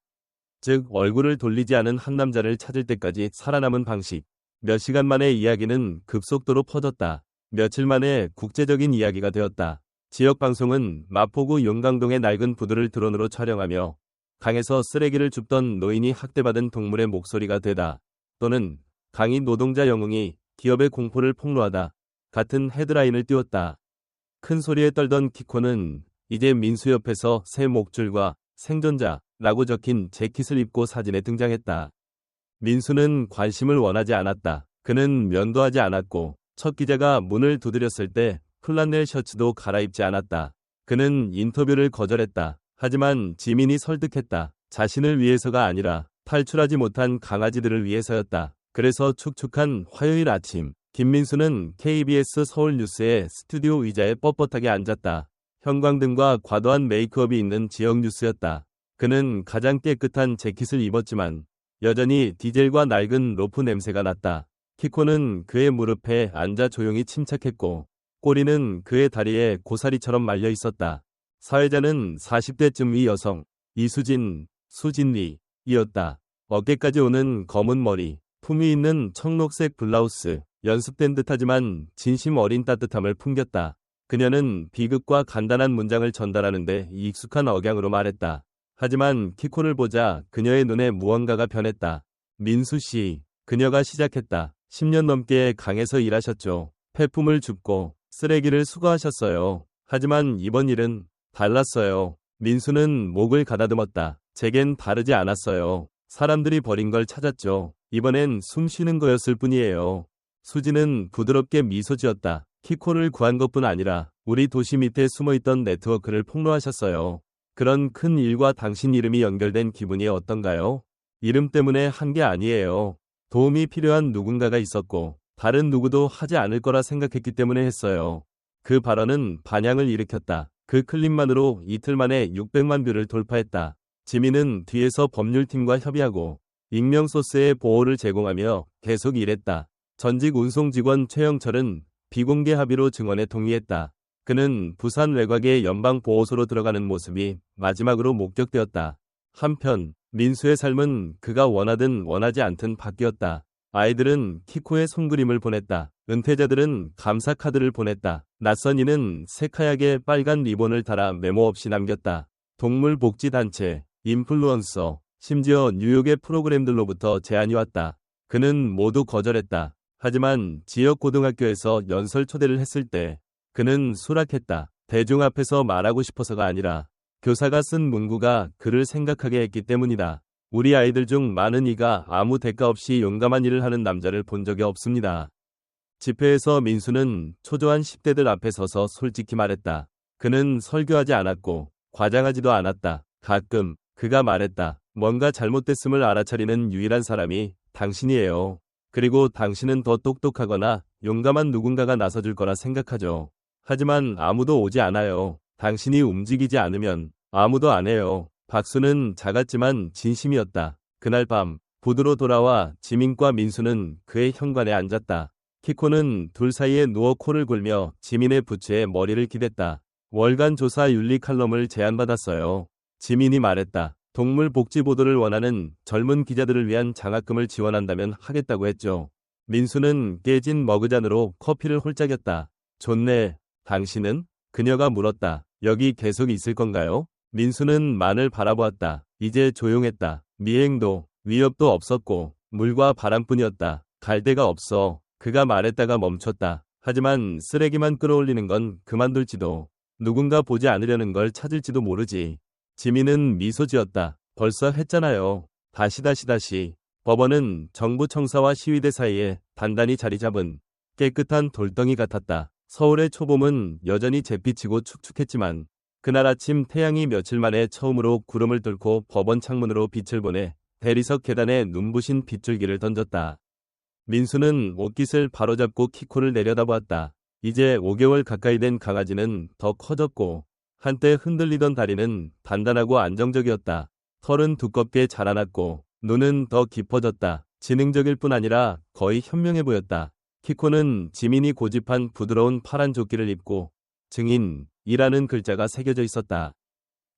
즉 얼굴을 돌리지 않은 한 남자를 찾을 때까지 살아남은 방식. 몇 시간 만에 이야기는 급속도로 퍼졌다. 며칠 만에 국제적인 이야기가 되었다. 지역 방송은 마포구 용강동의 낡은 부두를 드론으로 촬영하며 강에서 쓰레기를 줍던 노인이 학대받은 동물의 목소리가 되다. 또는 강인 노동자 영웅이 기업의 공포를 폭로하다. 같은 헤드라인을 띄웠다. 큰 소리에 떨던 키코는 이제 민수 옆에서 새 목줄과 생존자라고 적힌 재킷을 입고 사진에 등장했다. 민수는 관심을 원하지 않았다. 그는 면도하지 않았고 첫 기자가 문을 두드렸을 때 플란넬 셔츠도 갈아입지 않았다. 그는 인터뷰를 거절했다. 하지만 지민이 설득했다. 자신을 위해서가 아니라 탈출하지 못한 강아지들을 위해서였다. 그래서 축축한 화요일 아침, 김민수는 KBS 서울 뉴스의 스튜디오 의자에 뻣뻣하게 앉았다. 형광등과 과도한 메이크업이 있는 지역 뉴스였다. 그는 가장 깨끗한 재킷을 입었지만 여전히 디젤과 낡은 로프 냄새가 났다. 키코는 그의 무릎에 앉아 조용히 침착했고 꼬리는 그의 다리에 고사리처럼 말려 있었다. 사회자는 40대쯤 위 여성, 이수진, 수진리이었다. 어깨까지 오는 검은 머리, 품위 있는 청록색 블라우스, 연습된 듯하지만 진심 어린 따뜻함을 풍겼다. 그녀는 비극과 간단한 문장을 전달하는데 익숙한 억양으로 말했다. 하지만 키코를 보자 그녀의 눈에 무언가가 변했다. 민수 씨, 그녀가 시작했다. 10년 넘게 강에서 일하셨죠. 폐품을 줍고 쓰레기를 수거하셨어요. 하지만 이번 일은 달랐어요. 민수는 목을 가다듬었다. 제겐 다르지 않았어요. 사람들이 버린 걸 찾았죠. 이번엔 숨 쉬는 거였을 뿐이에요. 수지는 부드럽게 미소 지었다. 키코를 구한 것뿐 아니라 우리 도시 밑에 숨어있던 네트워크를 폭로하셨어요. 그런 큰 일과 당신 이름이 연결된 기분이 어떤가요? 이름 때문에 한 게 아니에요. 도움이 필요한 누군가가 있었고 다른 누구도 하지 않을 거라 생각했기 때문에 했어요. 그 발언은 반향을 일으켰다. 그 클립만으로 이틀 만에 600만 뷰를 돌파했다. 지민은 뒤에서 법률팀과 협의하고 익명 소스의 보호를 제공하며 계속 일했다. 전직 운송 직원 최영철은 비공개 합의로 증언에 동의했다. 그는 부산 외곽의 연방보호소로 들어가는 모습이 마지막으로 목격되었다. 한편 민수의 삶은 그가 원하든 원하지 않든 바뀌었다. 아이들은 키코의 손그림을 보냈다. 은퇴자들은 감사 카드를 보냈다. 낯선 이는 새카얗게 빨간 리본을 달아 메모 없이 남겼다. 동물복지단체, 인플루언서, 심지어 뉴욕의 프로그램들로부터 제안이 왔다. 그는 모두 거절했다. 하지만 지역 고등학교에서 연설 초대를 했을 때 그는 수락했다. 대중 앞에서 말하고 싶어서가 아니라 교사가 쓴 문구가 그를 생각하게 했기 때문이다. 우리 아이들 중 많은 이가 아무 대가 없이 용감한 일을 하는 남자를 본 적이 없습니다. 집회에서 민수는 초조한 10대들 앞에 서서 솔직히 말했다. 그는 설교하지 않았고 과장하지도 않았다. 가끔 그가 말했다. 뭔가 잘못됐음을 알아차리는 유일한 사람이 당신이에요. 그리고 당신은 더 똑똑하거나 용감한 누군가가 나서줄 거라 생각하죠. 하지만 아무도 오지 않아요. 당신이 움직이지 않으면 아무도 안 해요. 박수는 작았지만 진심이었다. 그날 밤 부두로 돌아와 지민과 민수는 그의 현관에 앉았다. 키코는 둘 사이에 누워 코를 골며 지민의 부츠에 머리를 기댔다. 월간 조사 윤리 칼럼을 제안받았어요. 지민이 말했다. 동물 복지 보도를 원하는 젊은 기자들을 위한 장학금을 지원한다면 하겠다고 했죠. 민수는 깨진 머그잔으로 커피를 홀짝였다. 좋네. 당신은? 그녀가 물었다. 여기 계속 있을 건가요? 민수는 만을 바라보았다. 이제 조용했다. 미행도, 위협도 없었고 물과 바람뿐이었다. 갈 데가 없어. 그가 말했다가 멈췄다. 하지만 쓰레기만 끌어올리는 건 그만둘지도. 누군가 보지 않으려는 걸 찾을지도 모르지. 지민은 미소 지었다. 벌써 했잖아요. 다시. 법원은 정부 청사와 시위대 사이에 단단히 자리 잡은 깨끗한 돌덩이 같았다. 서울의 초봄은 여전히 잿빛이고 축축했지만 그날 아침 태양이 며칠 만에 처음으로 구름을 뚫고 법원 창문으로 빛을 보내 대리석 계단에 눈부신 빗줄기를 던졌다. 민수는 옷깃을 바로잡고 키코를 내려다보았다. 이제 5개월 가까이 된 강아지는 더 커졌고 한때 흔들리던 다리는 단단하고 안정적이었다. 털은 두껍게 자라났고 눈은 더 깊어졌다. 지능적일 뿐 아니라 거의 현명해 보였다. 키코는 지민이 고집한 부드러운 파란 조끼를 입고 증인이라는 글자가 새겨져 있었다.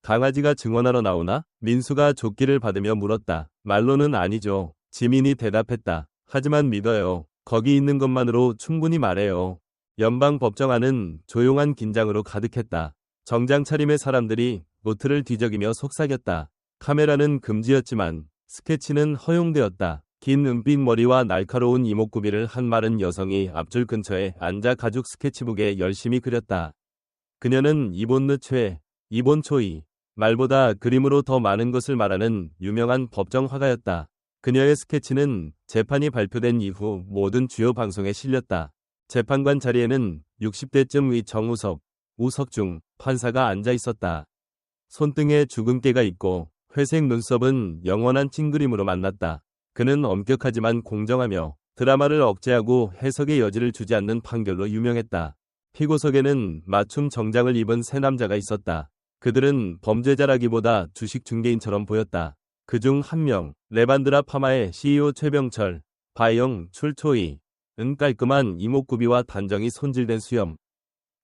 강아지가 증언하러 나오나? 민수가 조끼를 받으며 물었다. 말로는 아니죠. 지민이 대답했다. 하지만 믿어요. 거기 있는 것만으로 충분히 말해요. 연방법정 안은 조용한 긴장으로 가득했다. 정장 차림의 사람들이 노트를 뒤적이며 속삭였다. 카메라는 금지였지만 스케치는 허용되었다. 긴 은빛 머리와 날카로운 이목구비를 한 마른 여성이 앞줄 근처에 앉아 가죽 스케치북에 열심히 그렸다. 그녀는 이본느 최, 이본 초이, 말보다 그림으로 더 많은 것을 말하는 유명한 법정 화가였다. 그녀의 스케치는 재판이 발표된 이후 모든 주요 방송에 실렸다. 재판관 자리에는 60대쯤의 정우석, 우석중 판사가 앉아 있었다. 손등에 주근깨가 있고 회색 눈썹은 영원한 찡그림으로 만났다. 그는 엄격하지만 공정하며 드라마를 억제하고 해석의 여지를 주지 않는 판결로 유명했다. 피고석에는 맞춤 정장을 입은 세 남자가 있었다. 그들은 범죄자라기보다 주식 중개인처럼 보였다. 그중 한 명, 레반드라 파마의 CEO 최병철, 바이영 출초이, 깔끔한 이목구비와 단정히 손질된 수염.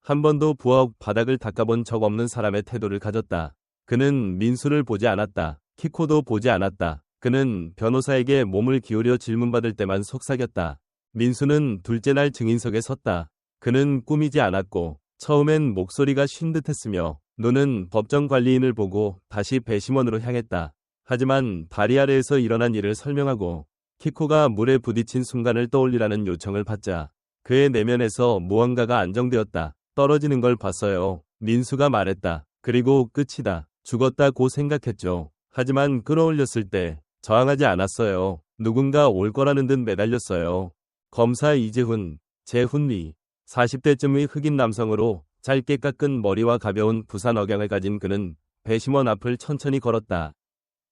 한 번도 부엌 바닥을 닦아본 적 없는 사람의 태도를 가졌다. 그는 민수를 보지 않았다. 키코도 보지 않았다. 그는 변호사에게 몸을 기울여 질문받을 때만 속삭였다. 민수는 둘째 날 증인석에 섰다. 그는 꾸미지 않았고 처음엔 목소리가 쉰 듯했으며 눈은 법정 관리인을 보고 다시 배심원으로 향했다. 하지만 다리 아래에서 일어난 일을 설명하고 키코가 물에 부딪힌 순간을 떠올리라는 요청을 받자 그의 내면에서 무언가가 안정되었다. 떨어지는 걸 봤어요. 민수가 말했다. 그리고 끝이다. 죽었다고 생각했죠. 하지만 끌어올렸을 때 저항하지 않았어요. 누군가 올 거라는 듯 매달렸어요. 검사 이재훈, 재훈리, 40대쯤의 흑인 남성으로 짧게 깎은 머리와 가벼운 부산 억양을 가진 그는 배심원 앞을 천천히 걸었다.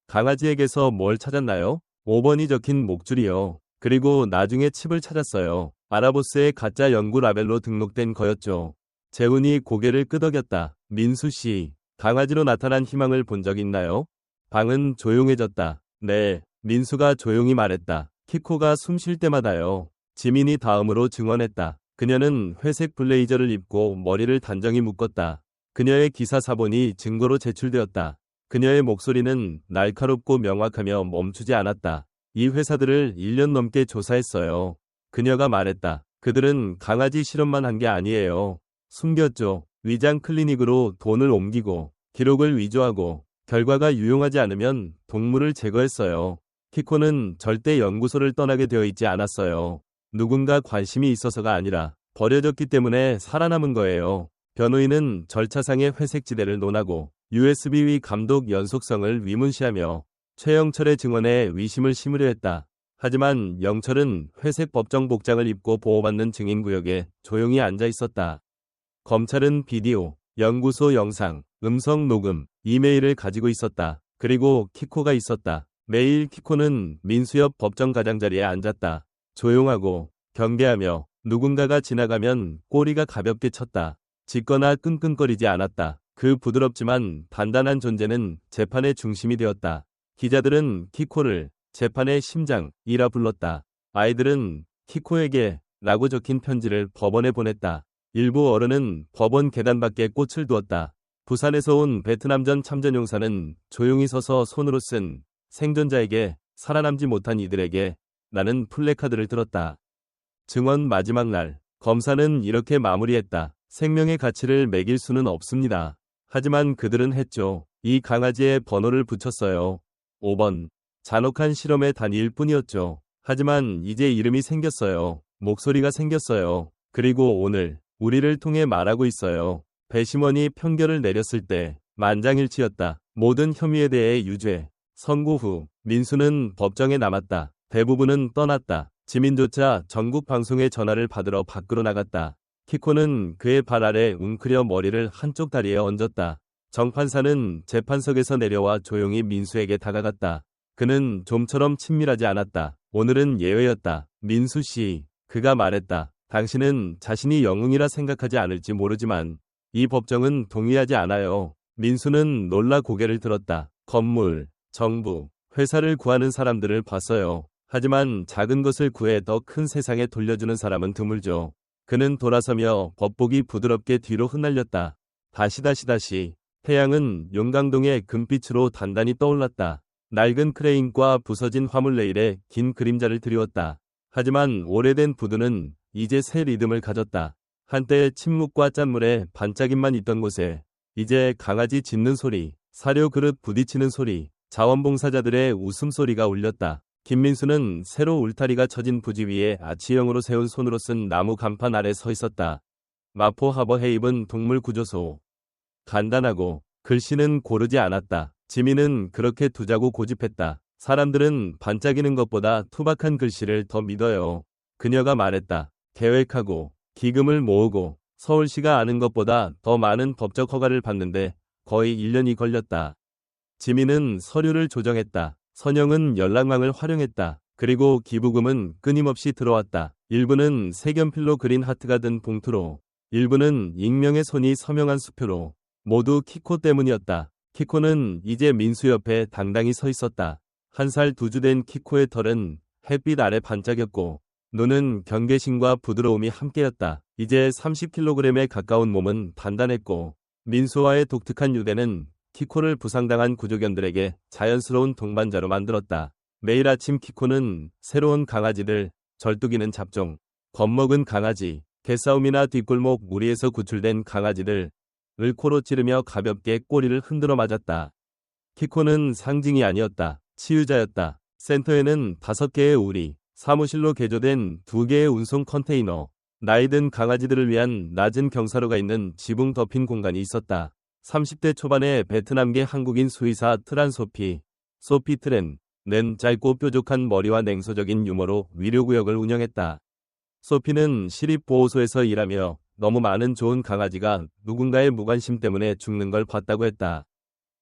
강아지에게서 뭘 찾았나요? 5번이 적힌 목줄이요. 그리고 나중에 칩을 찾았어요. 아라보스의 가짜 연구 라벨로 등록된 거였죠. 재훈이 고개를 끄덕였다. 민수 씨, 강아지로 나타난 희망을 본 적 있나요? 방은 조용해졌다. 네, 민수가 조용히 말했다. 키코가 숨 쉴 때마다요. 지민이 다음으로 증언했다. 그녀는 회색 블레이저를 입고 머리를 단정히 묶었다. 그녀의 기사 사본이 증거로 제출되었다. 그녀의 목소리는 날카롭고 명확하며 멈추지 않았다. 이 회사들을 1년 넘게 조사했어요. 그녀가 말했다. 그들은 강아지 실험만 한 게 아니에요. 숨겼죠. 위장 클리닉으로 돈을 옮기고 기록을 위조하고 결과가 유용하지 않으면 동물을 제거했어요. 키코는 절대 연구소를 떠나게 되어 있지 않았어요. 누군가 관심이 있어서가 아니라 버려졌기 때문에 살아남은 거예요. 변호인은 절차상의 회색지대를 논하고 USB의 감독 연속성을 위문시하며 최영철의 증언에 의심을 심으려 했다. 하지만 영철은 회색 법정 복장을 입고 보호받는 증인구역에 조용히 앉아 있었다. 검찰은 비디오, 연구소 영상, 음성 녹음, 이메일을 가지고 있었다. 그리고 키코가 있었다. 매일 키코는 민수 옆 법정 가장자리에 앉았다. 조용하고 경계하며 누군가가 지나가면 꼬리가 가볍게 쳤다. 짖거나 끙끙거리지 않았다. 그 부드럽지만 단단한 존재는 재판의 중심이 되었다. 기자들은 키코를 재판의 심장이라 불렀다. 아이들은 키코에게 라고 적힌 편지를 법원에 보냈다. 일부 어른은 법원 계단 밖에 꽃을 두었다. 부산에서 온 베트남전 참전용사는 조용히 서서 손으로 쓴 생존자에게 살아남지 못한 이들에게 라는 플래카드를 들었다. 증언 마지막 날, 검사는 이렇게 마무리했다. 생명의 가치를 매길 수는 없습니다. 하지만 그들은 했죠. 이 강아지의 번호를 붙였어요. 5번. 잔혹한 실험의 단위일 뿐이었죠. 하지만 이제 이름이 생겼어요. 목소리가 생겼어요. 그리고 오늘 우리를 통해 말하고 있어요. 배심원이 판결을 내렸을 때 만장일치였다. 모든 혐의에 대해 유죄. 선고 후 민수는 법정에 남았다. 대부분은 떠났다. 지민조차 전국 방송의 전화를 받으러 밖으로 나갔다. 키코는 그의 발 아래 웅크려 머리를 한쪽 다리에 얹었다. 정판사는 재판석에서 내려와 조용히 민수에게 다가갔다. 그는 좀처럼 친밀하지 않았다. 오늘은 예외였다. 민수 씨, 그가 말했다. 당신은 자신이 영웅이라 생각하지 않을지 모르지만 이 법정은 동의하지 않아요. 민수는 놀라 고개를 들었다. 건물, 정부, 회사를 구하는 사람들을 봤어요. 하지만 작은 것을 구해 더 큰 세상에 돌려주는 사람은 드물죠. 그는 돌아서며 법복이 부드럽게 뒤로 흩날렸다. 다시. 태양은 용강동의 금빛으로 단단히 떠올랐다. 낡은 크레인과 부서진 화물 레일에 긴 그림자를 드리웠다. 하지만 오래된 부두는 이제 새 리듬을 가졌다. 한때 침묵과 짠물에 반짝임만 있던 곳에 이제 강아지 짖는 소리, 사료 그릇 부딪히는 소리, 자원봉사자들의 웃음소리가 울렸다. 김민수는 새로 울타리가 쳐진 부지 위에 아치형으로 세운 손으로 쓴 나무 간판 아래 서 있었다. 마포 하버 해입은 동물 구조소. 간단하고 글씨는 고르지 않았다. 지민은 그렇게 두자고 고집했다. 사람들은 반짝이는 것보다 투박한 글씨를 더 믿어요. 그녀가 말했다. 계획하고 기금을 모으고 서울시가 아는 것보다 더 많은 법적 허가를 받는데 거의 1년이 걸렸다. 지민은 서류를 조정했다. 선영은 연락망을 활용했다. 그리고 기부금은 끊임없이 들어왔다. 일부는 색연필로 그린 하트가 든 봉투로, 일부는 익명의 손이 서명한 수표로. 모두 키코 때문이었다. 키코는 이제 민수 옆에 당당히 서 있었다. 1살 2주 된 키코의 털은 햇빛 아래 반짝였고 눈은 경계심과 부드러움이 함께였다. 이제 30kg에 가까운 몸은 단단했고 민수와의 독특한 유대는 키코를 부상당한 구조견들에게 자연스러운 동반자로 만들었다. 매일 아침 키코는 새로운 강아지들, 절뚝이는 잡종, 겁먹은 강아지, 개싸움이나 뒷골목 무리에서 구출된 강아지들, 을 코로 찌르며 가볍게 꼬리를 흔들어 맞았다. 키코는 상징이 아니었다. 치유자였다. 센터에는 5개의 우리, 사무실로 개조된 2개의 운송 컨테이너, 나이든 강아지들을 위한 낮은 경사로가 있는 지붕 덮인 공간이 있었다. 30대 초반의 베트남계 한국인 수의사 트란 소피 트렌는 짧고 뾰족한 머리와 냉소적인 유머로 위로구역을 운영했다. 소피는 시립보호소에서 일하며 너무 많은 좋은 강아지가 누군가의 무관심 때문에 죽는 걸 봤다고 했다.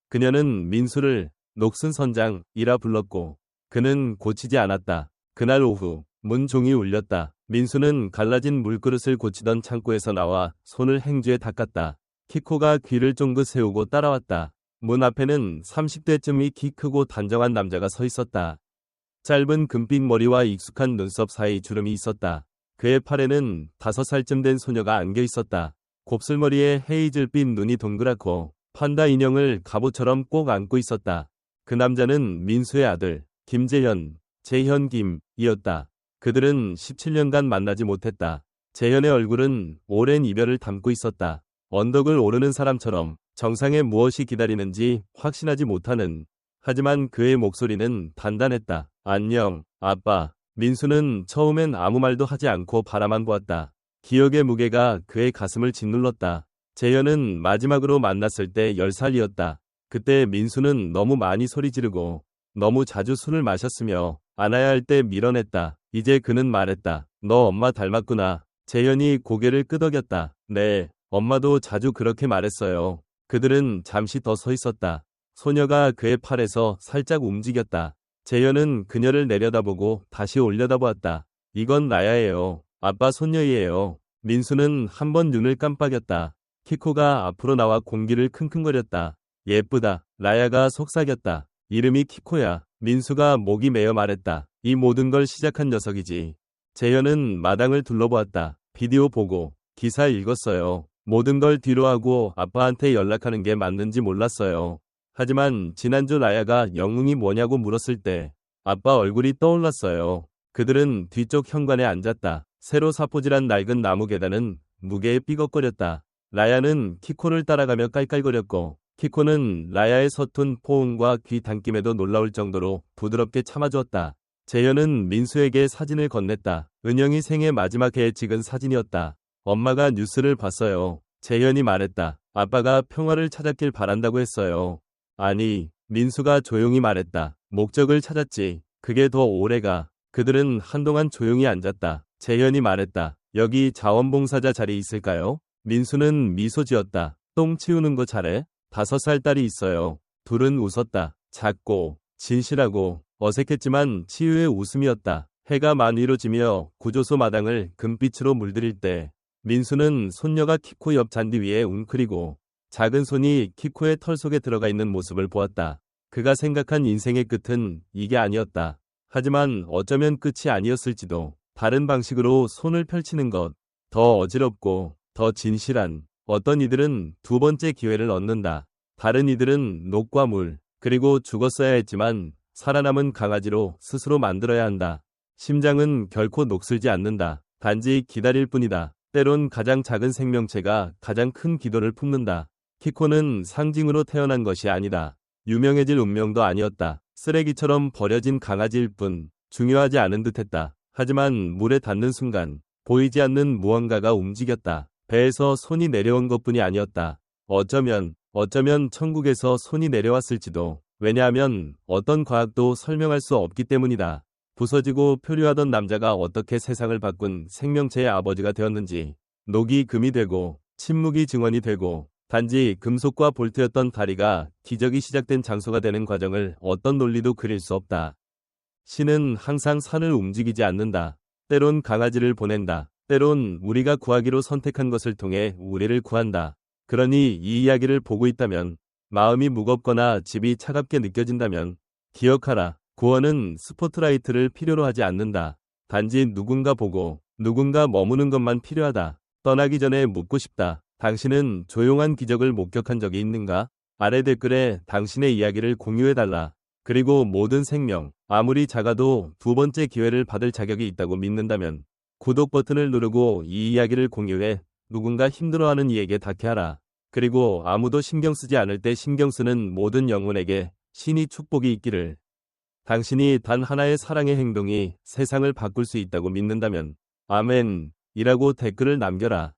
그녀는 민수를 녹슨 선장이라 불렀고 그는 고치지 않았다. 그날 오후 문 종이 울렸다. 민수는 갈라진 물그릇을 고치던 창고에서 나와 손을 행주에 닦았다. 키코가 귀를 쫑긋 세우고 따라왔다. 문 앞에는 30대쯤이 키 크고 단정한 남자가 서 있었다. 짧은 금빛 머리와 익숙한 눈썹 사이 주름이 있었다. 그의 팔에는 5살쯤 된 소녀가 안겨 있었다. 곱슬머리에 헤이즐빛 눈이 동그랗고 판다 인형을 갑옷처럼 꼭 안고 있었다. 그 남자는 민수의 아들 재현김이었다. 그들은 17년간 만나지 못했다. 재현의 얼굴은 오랜 이별을 담고 있었다. 언덕을 오르는 사람처럼 정상에 무엇이 기다리는지 확신하지 못하는. 하지만 그의 목소리는 단단했다. 안녕, 아빠. 민수는 처음엔 아무 말도 하지 않고 바라만 보았다. 기억의 무게가 그의 가슴을 짓눌렀다. 재현은 마지막으로 만났을 때 10살이었다. 그때 민수는 너무 많이 소리 지르고 너무 자주 술을 마셨으며 안아야 할 때 밀어냈다. 이제 그는 말했다. 너 엄마 닮았구나. 재현이 고개를 끄덕였다. 네, 엄마도 자주 그렇게 말했어요. 그들은 잠시 더 서 있었다. 소녀가 그의 팔에서 살짝 움직였다. 재현은 그녀를 내려다보고 다시 올려다보았다. 이건 나야예요. 아빠 손녀이에요. 민수는 한 번 눈을 깜빡였다. 키코가 앞으로 나와 공기를 킁킁거렸다. 예쁘다. 라야가 속삭였다. 이름이 키코야. 민수가 목이 메어 말했다. 이 모든 걸 시작한 녀석이지. 재현은 마당을 둘러보았다. 비디오 보고 기사 읽었어요. 모든 걸 뒤로하고 아빠한테 연락하는 게 맞는지 몰랐어요. 하지만 지난주 라야가 영웅이 뭐냐고 물었을 때 아빠 얼굴이 떠올랐어요. 그들은 뒤쪽 현관에 앉았다. 새로 사포질한 낡은 나무 계단은 무게에 삐걱거렸다. 라야는 키코를 따라가며 깔깔거렸고 키코는 라야의 서툰 포옹과 귀 당김에도 놀라울 정도로 부드럽게 참아주었다. 재현은 민수에게 사진을 건넸다. 은영이 생애 마지막 해에 찍은 사진이었다. 엄마가 뉴스를 봤어요. 재현이 말했다. 아빠가 평화를 찾았길 바란다고 했어요. 아니, 민수가 조용히 말했다. 목적을 찾았지. 그게 더 오래가. 그들은 한동안 조용히 앉았다. 재현이 말했다. 여기 자원봉사자 자리 있을까요? 민수는 미소 지었다. 똥 치우는 거 잘해? 5살 딸이 있어요. 둘은 웃었다. 작고 진실하고 어색했지만 치유의 웃음이었다. 해가 만 위로 지며 구조소 마당을 금빛으로 물들일 때 민수는 손녀가 키코 옆 잔디 위에 웅크리고 작은 손이 키코의 털 속에 들어가 있는 모습을 보았다. 그가 생각한 인생의 끝은 이게 아니었다. 하지만 어쩌면 끝이 아니었을지도. 다른 방식으로 손을 펼치는 것. 더 어지럽고 더 진실한. 어떤 이들은 2번째 기회를 얻는다. 다른 이들은 녹과 물, 그리고 죽었어야 했지만 살아남은 강아지로 스스로 만들어야 한다. 심장은 결코 녹슬지 않는다. 단지 기다릴 뿐이다. 때론 가장 작은 생명체가 가장 큰 기도를 품는다. 키코는 상징으로 태어난 것이 아니다. 유명해질 운명도 아니었다. 쓰레기처럼 버려진 강아지일 뿐 중요하지 않은 듯했다. 하지만 물에 닿는 순간 보이지 않는 무언가가 움직였다. 배에서 손이 내려온 것뿐이 아니었다. 어쩌면 천국에서 손이 내려왔을지도. 왜냐하면 어떤 과학도 설명할 수 없기 때문이다. 부서지고 표류하던 남자가 어떻게 세상을 바꾼 생명체의 아버지가 되었는지, 녹이 금이 되고 침묵이 증언이 되고 단지 금속과 볼트였던 다리가 기적이 시작된 장소가 되는 과정을 어떤 논리도 그릴 수 없다. 신은 항상 산을 움직이지 않는다. 때론 강아지를 보낸다. 때론 우리가 구하기로 선택한 것을 통해 우리를 구한다. 그러니 이 이야기를 보고 있다면, 마음이 무겁거나 집이 차갑게 느껴진다면 기억하라. 구원은 스포트라이트를 필요로 하지 않는다. 단지 누군가 보고 누군가 머무는 것만 필요하다. 떠나기 전에 묻고 싶다. 당신은 조용한 기적을 목격한 적이 있는가? 아래 댓글에 당신의 이야기를 공유해달라. 그리고 모든 생명, 아무리 작아도 두 번째 기회를 받을 자격이 있다고 믿는다면 구독 버튼을 누르고 이 이야기를 공유해 누군가 힘들어하는 이에게 닿게 하라. 그리고 아무도 신경 쓰지 않을 때 신경 쓰는 모든 영혼에게 신이 축복이 있기를. 당신이 단 하나의 사랑의 행동이 세상을 바꿀 수 있다고 믿는다면 아멘 이라고 댓글을 남겨라.